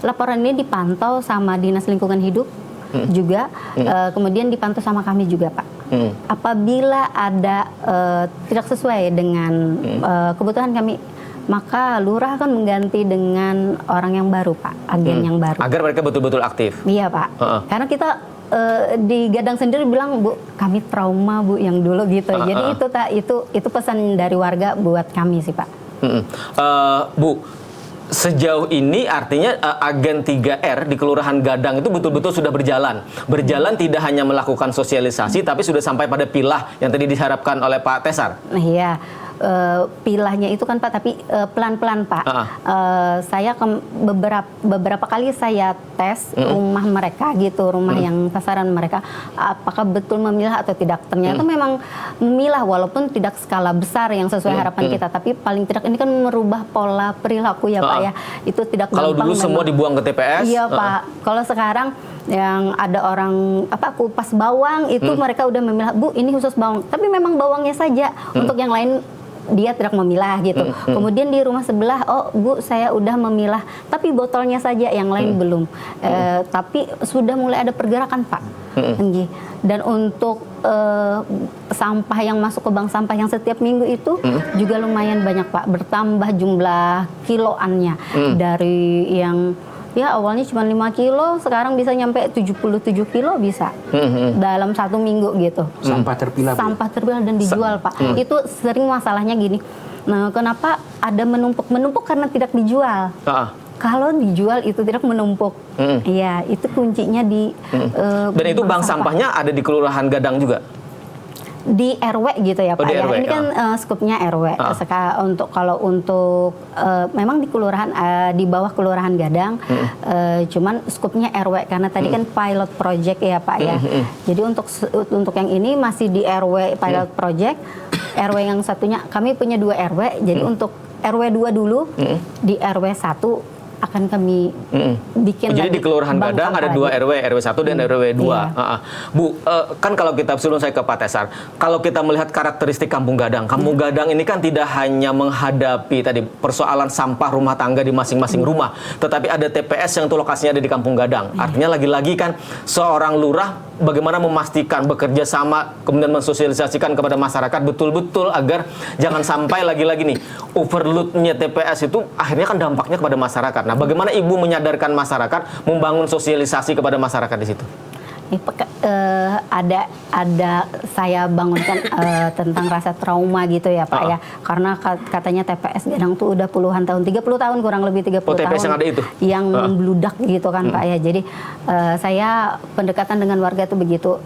Laporan ini dipantau sama Dinas Lingkungan Hidup juga, kemudian dipantau sama kami juga Pak. Apabila ada tidak sesuai dengan kebutuhan kami, maka lurah akan mengganti dengan orang yang baru Pak, agen yang baru. Agar mereka betul-betul aktif. Iya Pak. Karena kita di Gadang sendiri bilang, Bu, kami trauma Bu yang dulu gitu. Jadi itu pesan dari warga buat kami sih Pak. Bu, sejauh ini artinya agen 3R di Kelurahan Gadang itu betul-betul sudah berjalan. Berjalan tidak hanya melakukan sosialisasi, tapi sudah sampai pada pilah yang tadi diharapkan oleh Pak Tesar. Iya. Pilahnya itu kan Pak, tapi pelan-pelan Pak. Saya beberapa kali saya tes rumah mereka gitu, rumah yang sasaran mereka, apakah betul memilah atau tidak. Ternyata memang memilah walaupun tidak skala besar yang sesuai harapan kita, tapi paling tidak ini kan merubah pola perilaku ya Pak ya. Itu tidak Kalau gampang. dulu semua dibuang ke TPS. Iya Pak. Kalau sekarang yang ada orang kupas bawang itu mereka udah memilah, Bu ini khusus bawang, tapi memang bawangnya saja, untuk yang lain dia tidak memilah gitu. Kemudian di rumah sebelah, oh Bu saya udah memilah, tapi botolnya saja, yang lain belum. Tapi sudah mulai ada pergerakan Pak. Dan untuk sampah yang masuk ke bank sampah yang setiap minggu itu juga lumayan banyak Pak, bertambah jumlah kiloannya. Dari yang ya awalnya cuma 5 kilo, sekarang bisa nyampe 77 kilo bisa dalam 1 minggu gitu. Sampah terpilah. Sampah terpilah dan dijual Pak. Itu sering masalahnya gini. Nah, kenapa ada menumpuk? Menumpuk karena tidak dijual. Kalau dijual itu tidak menumpuk. Iya, itu kuncinya di Dan itu bank sampahnya ada di Kelurahan Gadang juga? Di RW gitu ya Pak ya. RW, ini kan skupnya RW. Kalau untuk memang di kelurahan di bawah Kelurahan Gadang, cuman skupnya RW karena tadi kan pilot project ya Pak ya. Jadi untuk yang ini masih di RW pilot project. RW yang satunya kami punya 2 RW. Jadi untuk RW 2 dulu, di RW 1 akan kami bikin. Jadi di Kelurahan Gadang ada 2 RW, RW 1 dan RW 2. Iya. Bu, kan kalau kita sebelum saya ke Pak Tesar, kalau kita melihat karakteristik Kampung Gadang ini kan tidak hanya menghadapi tadi persoalan sampah rumah tangga di masing-masing rumah, tetapi ada TPS yang itu lokasinya ada di Kampung Gadang. Artinya lagi-lagi kan seorang lurah bagaimana memastikan bekerja sama kemudian mensosialisasikan kepada masyarakat betul-betul agar jangan sampai lagi-lagi nih overload-nya TPS itu akhirnya kan dampaknya kepada masyarakat. Nah, bagaimana Ibu menyadarkan masyarakat, membangun sosialisasi kepada masyarakat di situ? Ada saya bangunkan tentang rasa trauma gitu ya Pak ya, karena katanya TPS Gadang tuh udah puluhan tahun, 30 tahun kurang lebih 30 tahun TPS yang ada itu? Yang membludak gitu kan Pak ya. Jadi saya pendekatan dengan warga tuh begitu,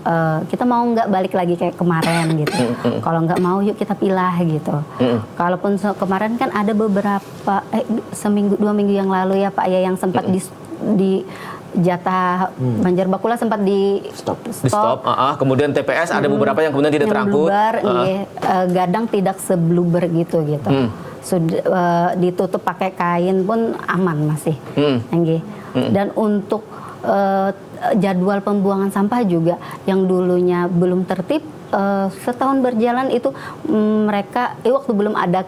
kita mau nggak balik lagi kayak kemarin gitu. Kalau nggak mau yuk kita pilah gitu. Kalaupun kemarin kan ada beberapa seminggu 2 minggu yang lalu ya Pak ya yang sempat di jatah Banjarbakula sempat di stop. Kemudian TPS ada beberapa yang kemudian tidak terangkut. Gadang tidak sebluber gitu. Sudah ditutup pakai kain pun aman masih. Dan untuk jadwal pembuangan sampah juga yang dulunya belum tertib, setahun berjalan itu mereka waktu belum ada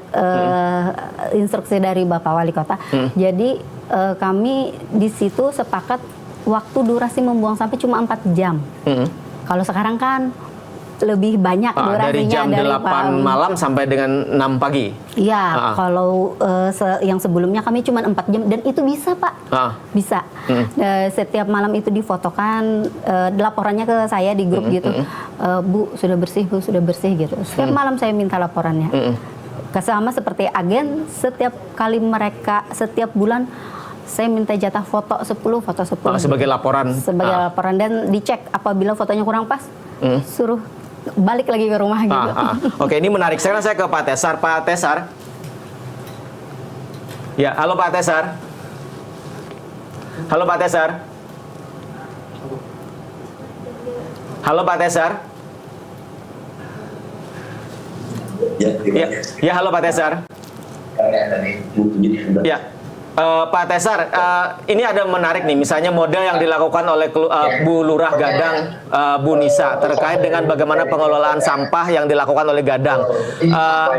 instruksi dari Bapak Wali Kota. Jadi kami di situ sepakat waktu durasi membuang sampah cuma 4 jam. Kalau sekarang kan lebih banyak durasinya, dari jam 8 malam sampai dengan 6 pagi. Iya, kalau yang sebelumnya kami cuma 4 jam dan itu bisa Pak. Bisa. Setiap malam itu difotokan, laporannya ke saya di grup gitu. Bu, sudah bersih gitu. Setiap malam saya minta laporannya. Sama seperti agen, setiap kali mereka setiap bulan saya minta jatah foto 10. Sebagai laporan. Sebagai laporan dan dicek apabila fotonya kurang pas, suruh balik lagi ke rumah gitu. Oke, ini menarik. Sekarang saya ke Pak Tesar. Pak Tesar. Ya, halo Pak Tesar. Halo Pak Tesar. Halo Pak Tesar. Ya, halo Pak Tesar. Ya. Pak Tesar, ini ada menarik nih, misalnya model yang dilakukan oleh Bu Lurah Gadang, Bu Nisa, terkait dengan bagaimana pengelolaan sampah yang dilakukan oleh Gadang.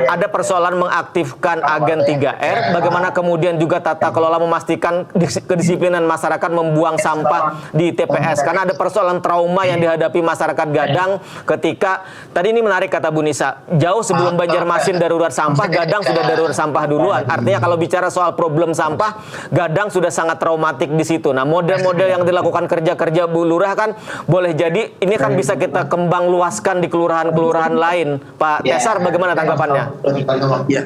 Ada persoalan mengaktifkan agen 3R, bagaimana kemudian juga tata kelola memastikan kedisiplinan masyarakat membuang sampah di TPS. Karena ada persoalan trauma yang dihadapi masyarakat Gadang ketika, tadi ini menarik kata Bu Nisa, jauh sebelum Banjarmasin darurat sampah, Gadang sudah darurat sampah duluan. Artinya kalau bicara soal problem sampah sampah, Gadang sudah sangat traumatik di situ. Nah, model-model yang dilakukan kerja-kerja Bu Lurah kan boleh jadi ini kan bisa kita kembang luaskan di kelurahan-kelurahan lain. Pak Tesar, bagaimana tanggapannya? Ya,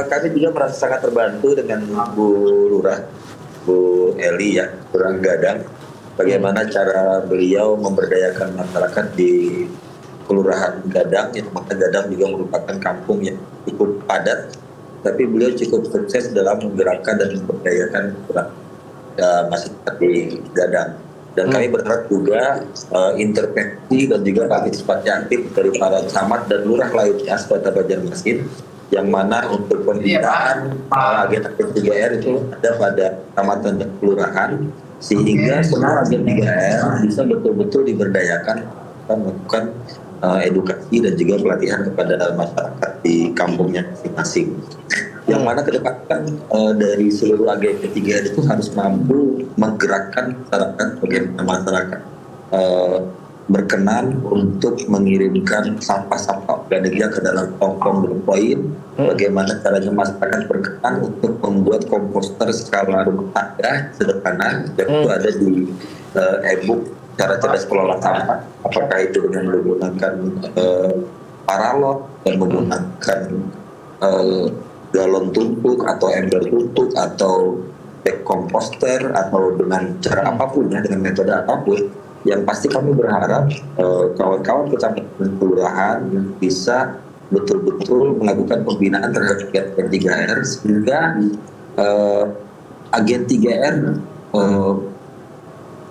kami juga merasa sangat terbantu dengan Bu Lurah, Bu Eli ya, Lurah Gadang. Bagaimana cara beliau memberdayakan masyarakat di Kelurahan Gadang, yang mana Gadang juga merupakan kampung yang cukup padat, tapi beliau cukup sukses dalam menggerakkan dan memberdayakan masyarakat di Gadang. Dan kami berharap juga intervensi dan juga partisipasi aktif dari para camat dan lurah lainnya Kota Banjarmasin, yang mana untuk pembinaan agenda P3R itu ada pada kecamatan dan kelurahan, sehingga semua agenda 3R bisa betul-betul diberdayakan melakukan edukasi dan juga pelatihan kepada masyarakat di kampungnya masing-masing. Yang mana ke depan kan dari seluruh agenda 3R itu harus mampu menggerakkan masyarakat, bagaimana masyarakat berkenan untuk mengirimkan sampah-sampah organiknya ke dalam tong-tong berpoin. Bagaimana caranya masyarakat berkenan untuk membuat komposter skala rumah tangga sederhana, yaitu ada di e-book cara cerdas kelola sampah, apakah itu dengan menggunakan paralon dan menggunakan galon tumpuk atau ember tumpuk atau bag komposter atau dengan cara apapun ya, dengan metode apapun. Yang pasti kami berharap kawan-kawan kecamatan kelurahan bisa betul-betul melakukan pembinaan terhadap agen 3R sehingga agen 3R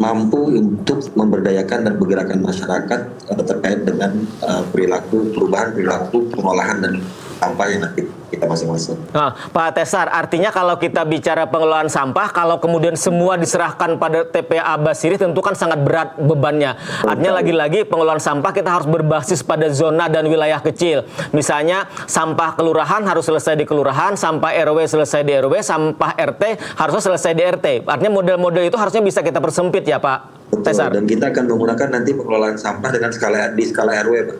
mampu untuk memberdayakan dan menggerakkan masyarakat terkait dengan perubahan perilaku pengolahan dan sampah yang nanti kita masing-masing. Nah, Pak Tesar, artinya kalau kita bicara pengelolaan sampah, kalau kemudian semua diserahkan pada TPA Basiri, tentu kan sangat berat bebannya. Artinya lagi-lagi pengelolaan sampah kita harus berbasis pada zona dan wilayah kecil. Misalnya sampah kelurahan harus selesai di kelurahan, sampah RW selesai di RW, sampah RT harusnya selesai di RT. Artinya model-model itu harusnya bisa kita persempit ya Pak Tesar. Dan kita akan menggunakan nanti pengelolaan sampah dengan di skala RW, Pak.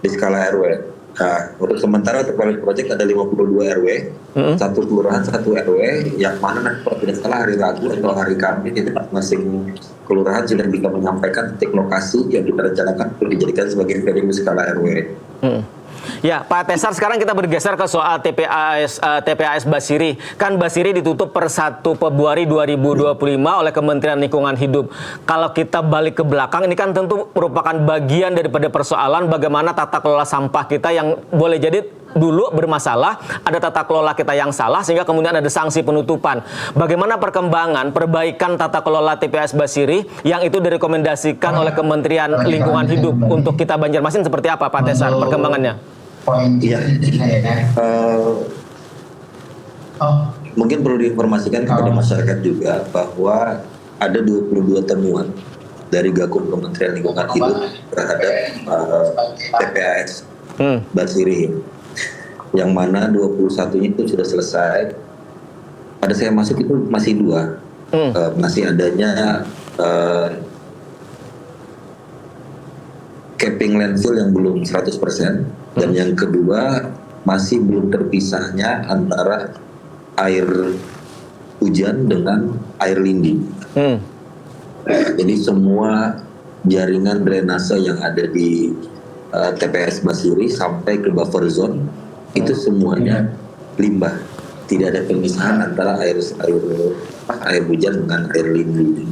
Di skala RW. Nah, untuk sementara untuk pilot project ada 52 RW, satu kelurahan, satu RW, yang mana nanti kalau tidak salah hari Rabu atau hari Kamis itu masing kelurahan sudah bisa menyampaikan titik lokasi yang kita rencanakan untuk dijadikan sebagai venue skala RW. Ya, Pak Tesar, sekarang kita bergeser ke soal TPAS Basiri. Kan Basiri ditutup per 1 Februari 2025 oleh Kementerian Lingkungan Hidup. Kalau kita balik ke belakang, ini kan tentu merupakan bagian daripada persoalan bagaimana tata kelola sampah kita yang boleh jadi dulu bermasalah, ada tata kelola kita yang salah, sehingga kemudian ada sanksi penutupan. Bagaimana perkembangan perbaikan tata kelola TPAS Basiri yang itu direkomendasikan oleh Kementerian Lingkungan Hidup untuk kita Banjarmasin seperti apa, Pak Tesar, perkembangannya? Iya. Mungkin perlu diinformasikan kepada masyarakat juga bahwa ada 22 temuan dari Gakum Kementerian Lingkungan Hidup terhadap TPAS Basiri, yang mana 21-nya itu sudah selesai. Pada saya masuk itu masih 2, masih adanya capping landfill yang belum 100%. Dan yang kedua, masih belum terpisahnya antara air hujan dengan air lindi. Jadi semua jaringan drainase yang ada di TPS Basiri sampai ke buffer zone itu semuanya limbah. Tidak ada pemisahan antara air hujan dengan air lindi.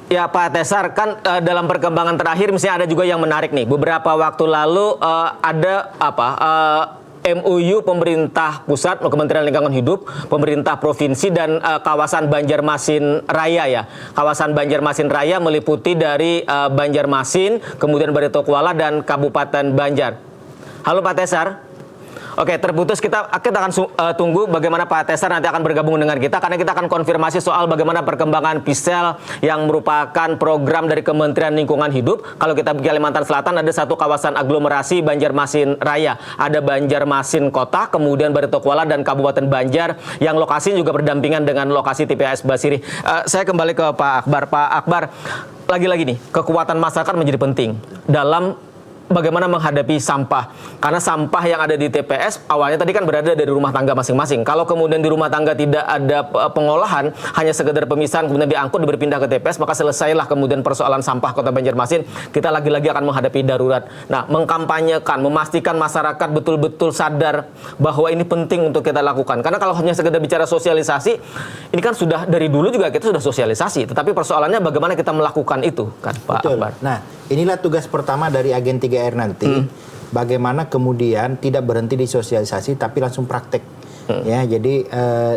Ya Pak Tesar, kan dalam perkembangan terakhir misalnya ada juga yang menarik nih. Beberapa waktu lalu ada MOU pemerintah pusat, Kementerian Lingkungan Hidup, pemerintah provinsi dan kawasan Banjarmasin Raya ya. Kawasan Banjarmasin Raya meliputi dari Banjarmasin, kemudian Barito Kuala dan Kabupaten Banjar. Halo Pak Tesar. Oke, terputus. Kita akan tunggu bagaimana Pak Tesar nanti akan bergabung dengan kita, karena kita akan konfirmasi soal bagaimana perkembangan PISEL yang merupakan program dari Kementerian Lingkungan Hidup. Kalau kita di Kalimantan Selatan ada satu kawasan aglomerasi Banjarmasin Raya, ada Banjarmasin Kota, kemudian Barito Kuala dan Kabupaten Banjar yang lokasinya juga berdampingan dengan lokasi TPAS Basiri. Saya kembali ke Pak Akbar. Pak Akbar, lagi-lagi nih, kekuatan masyarakat menjadi penting dalam bagaimana menghadapi sampah. Karena sampah yang ada di TPS awalnya tadi kan berada dari rumah tangga masing-masing. Kalau kemudian di rumah tangga tidak ada pengolahan, hanya sekedar pemisahan kemudian diangkut berpindah ke TPS, maka selesailah kemudian persoalan sampah Kota Banjarmasin. Kita lagi-lagi akan menghadapi darurat. Nah, mengkampanyekan, memastikan masyarakat betul-betul sadar bahwa ini penting untuk kita lakukan. Karena kalau hanya sekedar bicara sosialisasi, ini kan sudah dari dulu juga kita sudah sosialisasi. Tetapi persoalannya bagaimana kita melakukan itu, kan Pak Akbar. Nah, inilah tugas pertama dari agen 3R nanti. Bagaimana kemudian tidak berhenti di sosialisasi tapi langsung praktek. Ya, jadi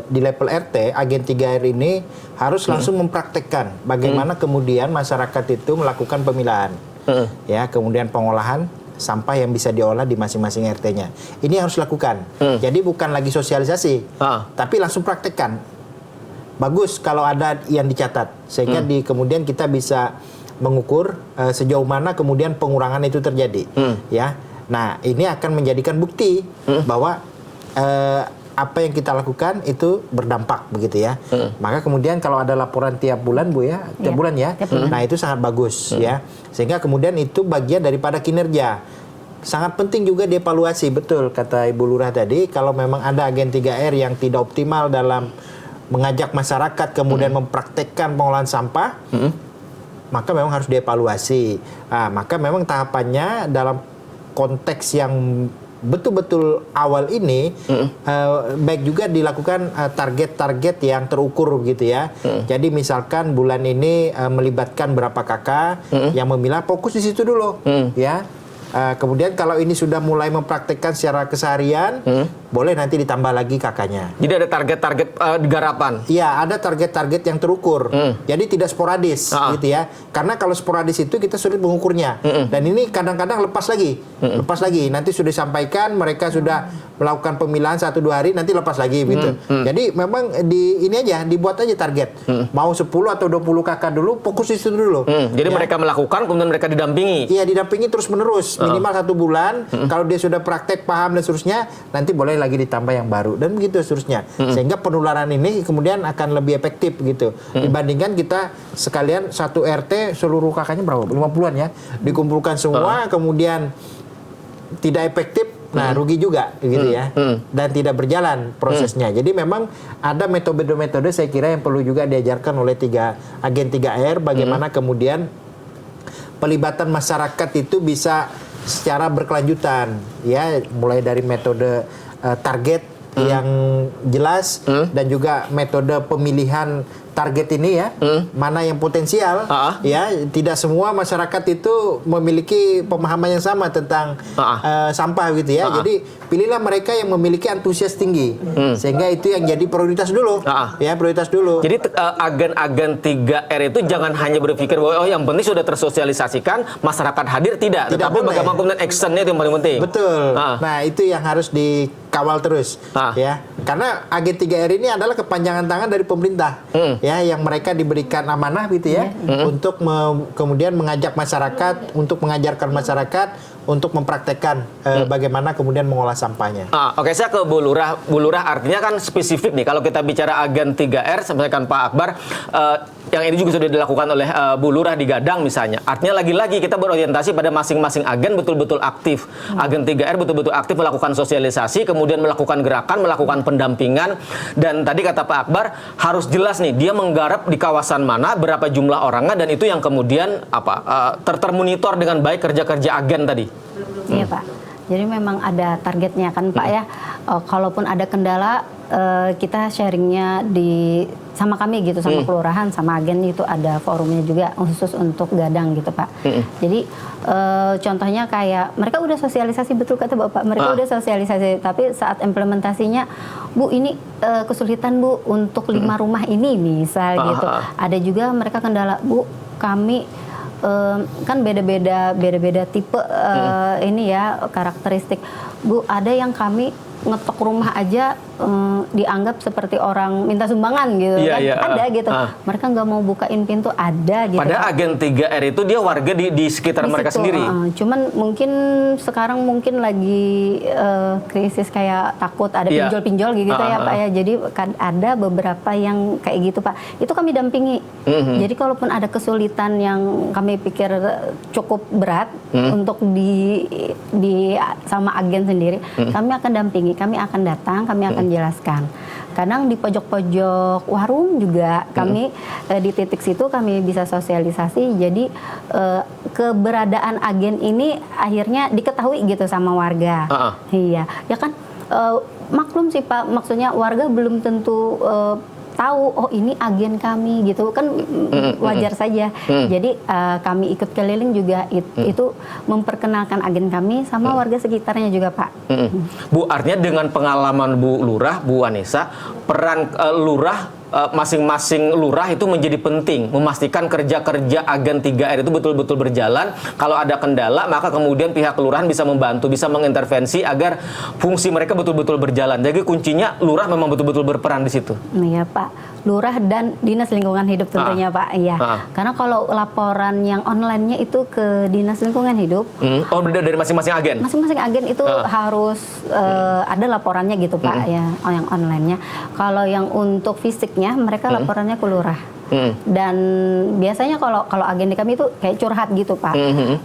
di level RT agen 3R ini harus langsung mempraktekkan bagaimana kemudian masyarakat itu melakukan pemilahan. Ya, kemudian pengolahan sampah yang bisa diolah di masing-masing RT-nya. Ini harus lakukan. Jadi bukan lagi sosialisasi, tapi langsung praktekkan. Bagus kalau ada yang dicatat sehingga kemudian kita bisa mengukur sejauh mana kemudian pengurangan itu terjadi. Ya. Nah, ini akan menjadikan bukti bahwa apa yang kita lakukan itu berdampak begitu ya. Maka kemudian kalau ada laporan tiap bulan Bu ya, tiap bulan ya. Nah, itu sangat bagus ya. Sehingga kemudian itu bagian daripada kinerja. Sangat penting juga dievaluasi, betul kata Ibu Lurah tadi, kalau memang ada agen 3R yang tidak optimal dalam mengajak masyarakat kemudian mempraktekkan pengolahan sampah, maka memang harus dievaluasi. Maka memang tahapannya dalam konteks yang betul-betul awal ini baik juga dilakukan target-target yang terukur gitu ya. Jadi misalkan bulan ini melibatkan berapa kakak yang memilah, fokus di situ dulu ya. Kemudian kalau ini sudah mulai mempraktekkan secara keseharian, boleh nanti ditambah lagi kakaknya. Jadi ada target-target garapan. Iya, ada target-target yang terukur. Jadi tidak sporadis gitu ya. Karena kalau sporadis itu kita sulit mengukurnya. Dan ini kadang-kadang lepas lagi. Lepas lagi. Nanti sudah disampaikan, mereka sudah melakukan pemilahan 1-2 hari, nanti lepas lagi gitu. Jadi memang ini aja, dibuat aja target. Mau 10 atau 20 kakak dulu, fokus di situ dulu. Jadi ya. mereka melakukan, kemudian mereka didampingi. Iya, didampingi terus-menerus. Minimal 1 bulan. Kalau dia sudah praktek, paham dan seterusnya, nanti boleh lagi ditambah yang baru. Dan begitu seterusnya. Sehingga penularan ini kemudian akan lebih efektif gitu. Dibandingkan kita sekalian satu RT seluruh kakaknya berapa? 50-an ya. Dikumpulkan semua, kemudian tidak efektif. Nah, rugi juga gitu ya. Dan tidak berjalan prosesnya. Jadi memang ada metode-metode saya kira yang perlu juga diajarkan oleh agen 3R bagaimana kemudian pelibatan masyarakat itu bisa secara berkelanjutan ya, mulai dari metode target yang jelas dan juga metode pemilihan target ini ya, mana yang potensial ya, tidak semua masyarakat itu memiliki pemahaman yang sama tentang sampah gitu ya. Jadi pilihlah mereka yang memiliki antusias tinggi sehingga itu yang jadi prioritas dulu ya, prioritas dulu. Jadi agen-agen 3R itu jangan hanya berpikir bahwa yang penting sudah tersosialisasikan, masyarakat hadir, tidak tetapi bagaimana kemudian actionnya itu yang paling penting. Betul. Nah, itu yang harus dikawal terus ya. Karena agen 3R ini adalah kepanjangan tangan dari pemerintah. Ya, yang mereka diberikan amanah gitu ya, untuk kemudian mengajak masyarakat, untuk mengajarkan masyarakat untuk mempraktekkan bagaimana kemudian mengolah sampahnya. Oke, saya ke Bu Lurah. Bu Lurah, artinya kan spesifik nih kalau kita bicara agen 3R, sampaikan Pak Akbar, yang ini juga sudah dilakukan oleh Bu Lurah di Gadang misalnya. Artinya lagi-lagi kita berorientasi pada masing-masing agen betul-betul aktif. Agen 3R betul-betul aktif melakukan sosialisasi, kemudian melakukan gerakan, melakukan pendampingan, dan tadi kata Pak Akbar harus jelas nih dia menggarap di kawasan mana, berapa jumlah orangnya, dan itu yang kemudian termonitor dengan baik kerja-kerja agen tadi. Iya Pak. Jadi memang ada targetnya kan Pak ya. Kalaupun ada kendala kita sharingnya sama kami gitu, sama kelurahan, sama agen itu ada forumnya juga khusus untuk Gadang gitu Pak. Jadi contohnya kayak mereka udah sosialisasi, betul kata Bapak, mereka udah sosialisasi, tapi saat implementasinya, Bu ini kesulitan Bu untuk 5 rumah ini misal gitu. Ada juga mereka kendala, Bu kami kan beda-beda tipe ini ya, karakteristik. Bu, ada yang kami ngetok rumah aja dianggap seperti orang minta sumbangan gitu kan. Ada gitu. Mereka nggak mau bukain pintu, ada gitu. Padahal agen 3R itu dia warga di sekitar Di mereka situ, sendiri. Cuman mungkin sekarang mungkin lagi krisis kayak takut ada pinjol-pinjol gitu ya Pak ya. Jadi ada beberapa yang kayak gitu Pak. Itu kami dampingi. Jadi kalaupun ada kesulitan yang kami pikir cukup berat untuk di sama agen sendiri, kami akan dampingi, kami akan datang, kami akan jelaskan. Kadang di pojok-pojok warung juga kami di titik situ kami bisa sosialisasi. Jadi keberadaan agen ini akhirnya diketahui gitu sama warga. Iya, ya kan maklum sih Pak. Maksudnya warga belum tentu tahu, oh ini agen kami gitu kan, wajar saja. Jadi kami ikut keliling juga itu memperkenalkan agen kami sama warga sekitarnya juga Pak. Bu, artinya dengan pengalaman Bu Lurah, Bu Anissa, peran lurah masing-masing lurah itu menjadi penting, memastikan kerja-kerja agen 3R itu betul-betul berjalan. Kalau ada kendala, maka kemudian pihak kelurahan bisa membantu, bisa mengintervensi agar fungsi mereka betul-betul berjalan. Jadi kuncinya lurah memang betul-betul berperan di situ. Iya Pak. Lurah dan Dinas Lingkungan Hidup tentunya Pak. Iya. Karena kalau laporan yang online-nya itu ke Dinas Lingkungan Hidup. Oh, dari masing-masing agen? Masing-masing agen itu harus ada laporannya gitu Pak ya, yang online-nya. Kalau yang untuk fisiknya mereka laporannya ke lurah. Dan biasanya kalau agen di kami itu kayak curhat gitu Pak.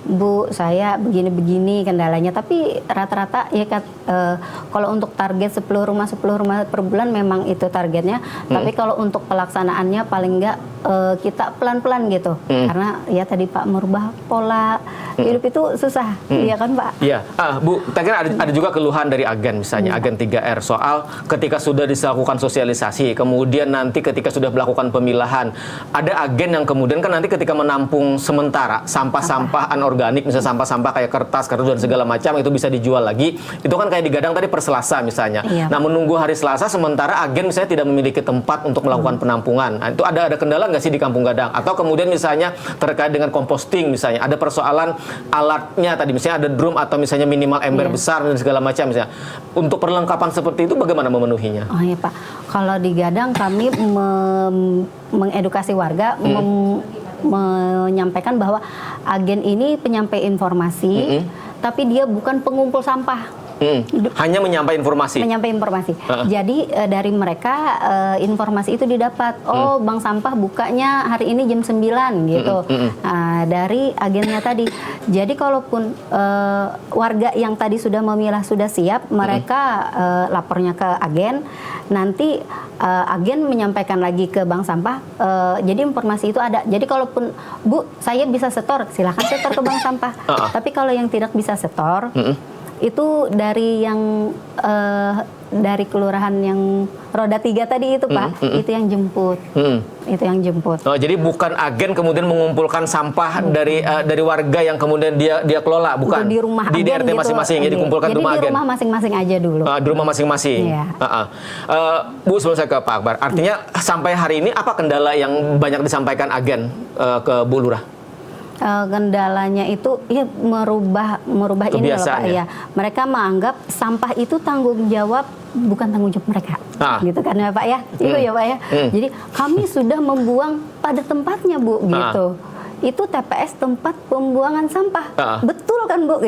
Bu, saya begini-begini kendalanya, tapi rata-rata ya kalau untuk target 10 rumah per bulan memang itu targetnya. Tapi kalau untuk pelaksanaannya paling enggak kita pelan-pelan gitu. Karena ya tadi Pak, merubah pola hidup itu susah. Iya kan Pak? Iya. Bu, kira ada juga keluhan dari agen misalnya, agen 3R soal ketika sudah dilakukan sosialisasi, kemudian nanti ketika sudah melakukan pemilahan, ada agen yang kemudian kan nanti ketika menampung sementara sampah-sampah anorganik, misalnya sampah-sampah kayak kertas, kardus dan segala macam, itu bisa dijual lagi. Itu kan kayak digadang tadi per Selasa misalnya. Nah, menunggu hari Selasa sementara agen misalnya tidak memiliki tempat untuk melakukan penampungan. Nah, itu ada kendala nggak sih di Kampung Gadang? Atau kemudian misalnya terkait dengan composting misalnya, ada persoalan alatnya tadi misalnya ada drum atau misalnya minimal ember besar dan segala macam misalnya. Untuk perlengkapan seperti itu bagaimana memenuhinya? Oh iya Pak, kalau di Gadang kami mengedukasi warga, menyampaikan bahwa agen ini penyampai informasi, tapi dia bukan pengumpul sampah. Hanya menyampaikan informasi. Jadi dari mereka informasi itu didapat. Oh, bank sampah bukanya hari ini jam 9 gitu. Dari agennya tadi. Jadi kalaupun warga yang tadi sudah memilah sudah siap, mereka lapornya ke agen. Nanti agen menyampaikan lagi ke bank sampah. Jadi informasi itu ada. Jadi kalaupun Bu, saya bisa setor, silakan setor ke bank sampah. Tapi kalau yang tidak bisa setor, itu dari yang dari kelurahan yang roda 3 tadi itu Pak, itu yang jemput. Itu yang jemput. Oh, jadi bukan agen kemudian mengumpulkan sampah dari warga yang kemudian dia kelola, bukan? Di rumah di agen RT masing-masing, jadi dikumpulkan di rumah agen. Jadi di rumah masing-masing aja dulu. Di rumah masing-masing. Iya. Bu, sebelum saya ke Pak Akbar, artinya sampai hari ini apa kendala yang banyak disampaikan agen ke Bu Lurah? Kendalanya itu ya merubah ini loh Pak ya. Mereka menganggap sampah itu tanggung jawab, bukan tanggung jawab mereka. Gitu kan ya Pak ya. Itu ya Pak ya. Jadi kami sudah membuang pada tempatnya Bu gitu. Itu TPS tempat pembuangan sampah. Betul kan Bu?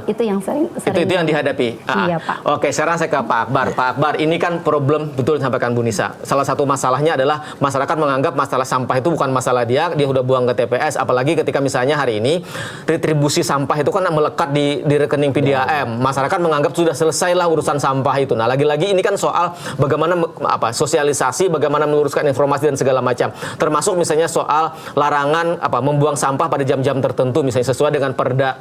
Itu yang sering itu yang dihadapi. Iya Pak. Oke, sekarang saya ke Pak Akbar. Pak Akbar, ini kan problem betul disampaikan Bu Nisa. Salah satu masalahnya adalah masyarakat menganggap masalah sampah itu bukan masalah dia udah buang ke TPS. Apalagi ketika misalnya hari ini retribusi sampah itu kan melekat di rekening PDAM. Masyarakat menganggap sudah selesailah urusan sampah itu. Nah, lagi-lagi ini kan soal bagaimana sosialisasi, bagaimana meluruskan informasi dan segala macam. Termasuk misalnya soal larangan membuang sampah pada jam-jam tertentu misalnya sesuai dengan Perda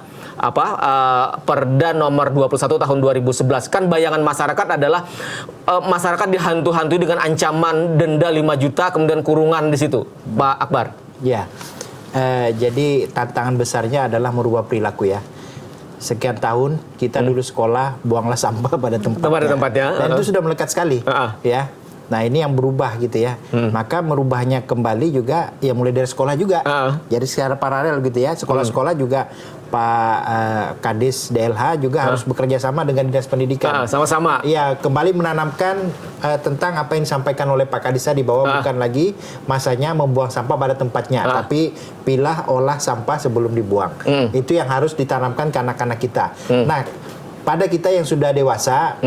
nomor 21 tahun 2011. Kan bayangan masyarakat adalah masyarakat dihantu-hantui dengan ancaman denda 5 juta kemudian kurungan di situ. Pak Akbar. Ya. Jadi tantangan besarnya adalah merubah perilaku ya. Sekian tahun kita dulu sekolah buanglah sampah pada tempatnya. Dan itu sudah melekat sekali ya. Nah, ini yang berubah gitu ya. Maka merubahnya kembali juga ya mulai dari sekolah juga. Jadi secara paralel gitu ya. Sekolah-sekolah juga Pak Kadis DLH juga harus bekerja sama dengan Dinas Pendidikan. Sama-sama. Iya, kembali menanamkan tentang apa yang disampaikan oleh Pak Kadis tadi, bahwa bukan lagi masanya membuang sampah pada tempatnya, tapi pilah, olah sampah sebelum dibuang. Itu yang harus ditanamkan ke anak-anak kita. Nah, pada kita yang sudah dewasa,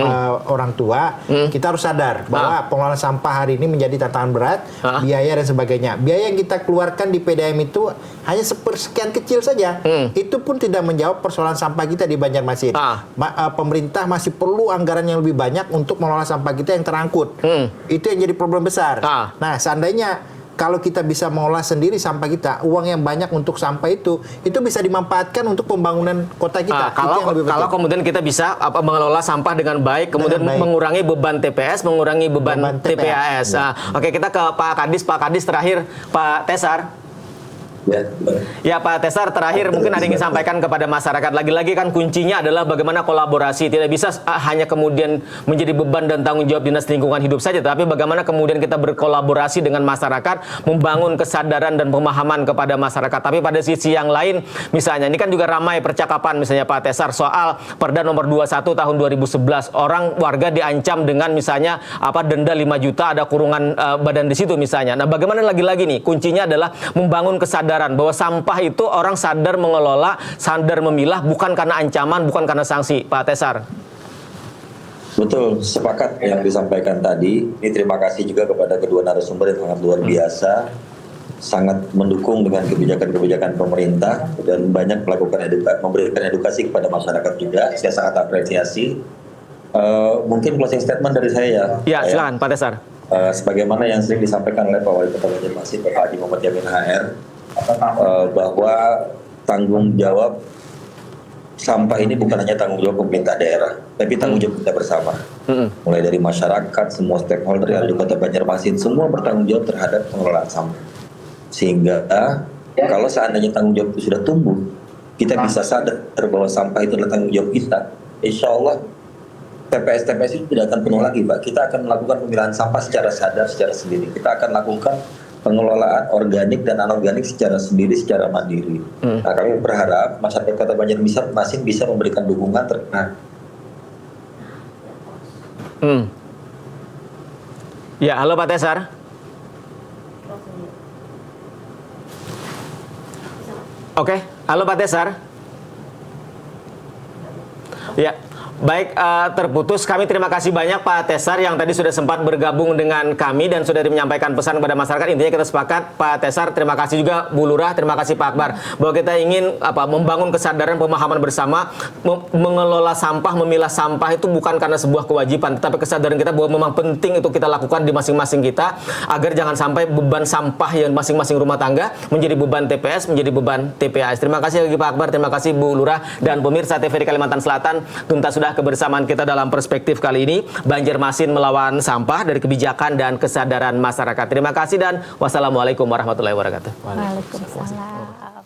orang tua, kita harus sadar bahwa pengelolaan sampah hari ini menjadi tantangan berat, biaya dan sebagainya. Biaya yang kita keluarkan di PDAM itu hanya sepersekian kecil saja. Itu pun tidak menjawab persoalan sampah kita di Banjarmasin. Pemerintah masih perlu anggaran yang lebih banyak untuk mengelola sampah kita yang terangkut. Itu yang jadi problem besar. Nah, seandainya kalau kita bisa mengolah sendiri sampah kita, uang yang banyak untuk sampah itu bisa dimanfaatkan untuk pembangunan kota kita. Kalau kemudian kita bisa mengelola sampah dengan baik, kemudian mengurangi beban TPS, mengurangi beban TPAS. Oke, kita ke Pak Kadis. Pak Kadis terakhir, Pak Tesar. Ya Pak Tesar, terakhir mungkin ada yang ingin sampaikan kepada masyarakat. Lagi-lagi kan kuncinya adalah bagaimana kolaborasi. Tidak bisa hanya kemudian menjadi beban dan tanggung jawab Dinas Lingkungan Hidup saja, tapi bagaimana kemudian kita berkolaborasi dengan masyarakat, membangun kesadaran dan pemahaman kepada masyarakat. Tapi pada sisi yang lain, misalnya ini kan juga ramai percakapan misalnya Pak Tesar soal Perda nomor 21 tahun 2011. Orang warga diancam dengan misalnya denda 5 juta, ada kurungan badan di situ misalnya. Nah, bagaimana lagi-lagi nih kuncinya adalah membangun kesadaran bahwa sampah itu orang sadar mengelola, sadar memilah, bukan karena ancaman, bukan karena sanksi. Pak Tesar. Betul, sepakat yang disampaikan tadi. Ini terima kasih juga kepada kedua narasumber yang sangat luar biasa, sangat mendukung dengan kebijakan-kebijakan pemerintah dan banyak melakukan memberikan edukasi kepada masyarakat juga. Saya sangat apresiasi. Mungkin closing statement dari saya. Ya, silakan Pak Tesar. Sebagaimana yang sering disampaikan oleh Pak Wali Kota Banjarmasin, Pak Haji Muhammad Yamin HR, bahwa tanggung jawab sampah ini bukan hanya tanggung jawab pemerintah daerah, tapi tanggung jawab kita bersama. Mulai dari masyarakat, semua stakeholder yang ada di Kota Banjarmasin, semua bertanggung jawab terhadap pengelolaan sampah. Sehingga kalau seandainya tanggung jawab itu sudah tumbuh, kita bisa sadar bahwa sampah itu adalah tanggung jawab kita. Insya Allah TPS itu tidak akan penuh lagi, Pak. Kita akan melakukan pemilahan sampah secara sadar, secara sendiri. Kita akan lakukan pengelolaan organik dan anorganik secara sendiri, secara mandiri. Nah, kami berharap masyarakat Kota Banjarmasin bisa memberikan dukungan terkait. Ya, halo Pak Tesar. Oke, halo Pak Tesar. Ya. Baik, terputus. Kami terima kasih banyak Pak Tesar yang tadi sudah sempat bergabung dengan kami dan sudah menyampaikan pesan kepada masyarakat. Intinya kita sepakat, Pak Tesar, terima kasih juga Bu Lurah, terima kasih Pak Akbar, bahwa kita ingin membangun kesadaran pemahaman bersama, mengelola sampah, memilah sampah itu bukan karena sebuah kewajiban, tetapi kesadaran kita bahwa memang penting itu kita lakukan di masing-masing kita, agar jangan sampai beban sampah yang masing-masing rumah tangga menjadi beban TPS, menjadi beban TPAS. Terima kasih lagi Pak Akbar, terima kasih Bu Lurah dan pemirsa TVRI Kalimantan Selatan. Tuntas sudah kebersamaan kita dalam perspektif kali ini, Banjarmasin melawan sampah, dari kebijakan dan kesadaran masyarakat. Terima kasih dan wassalamualaikum warahmatullahi wabarakatuh. Waalaikumsalam.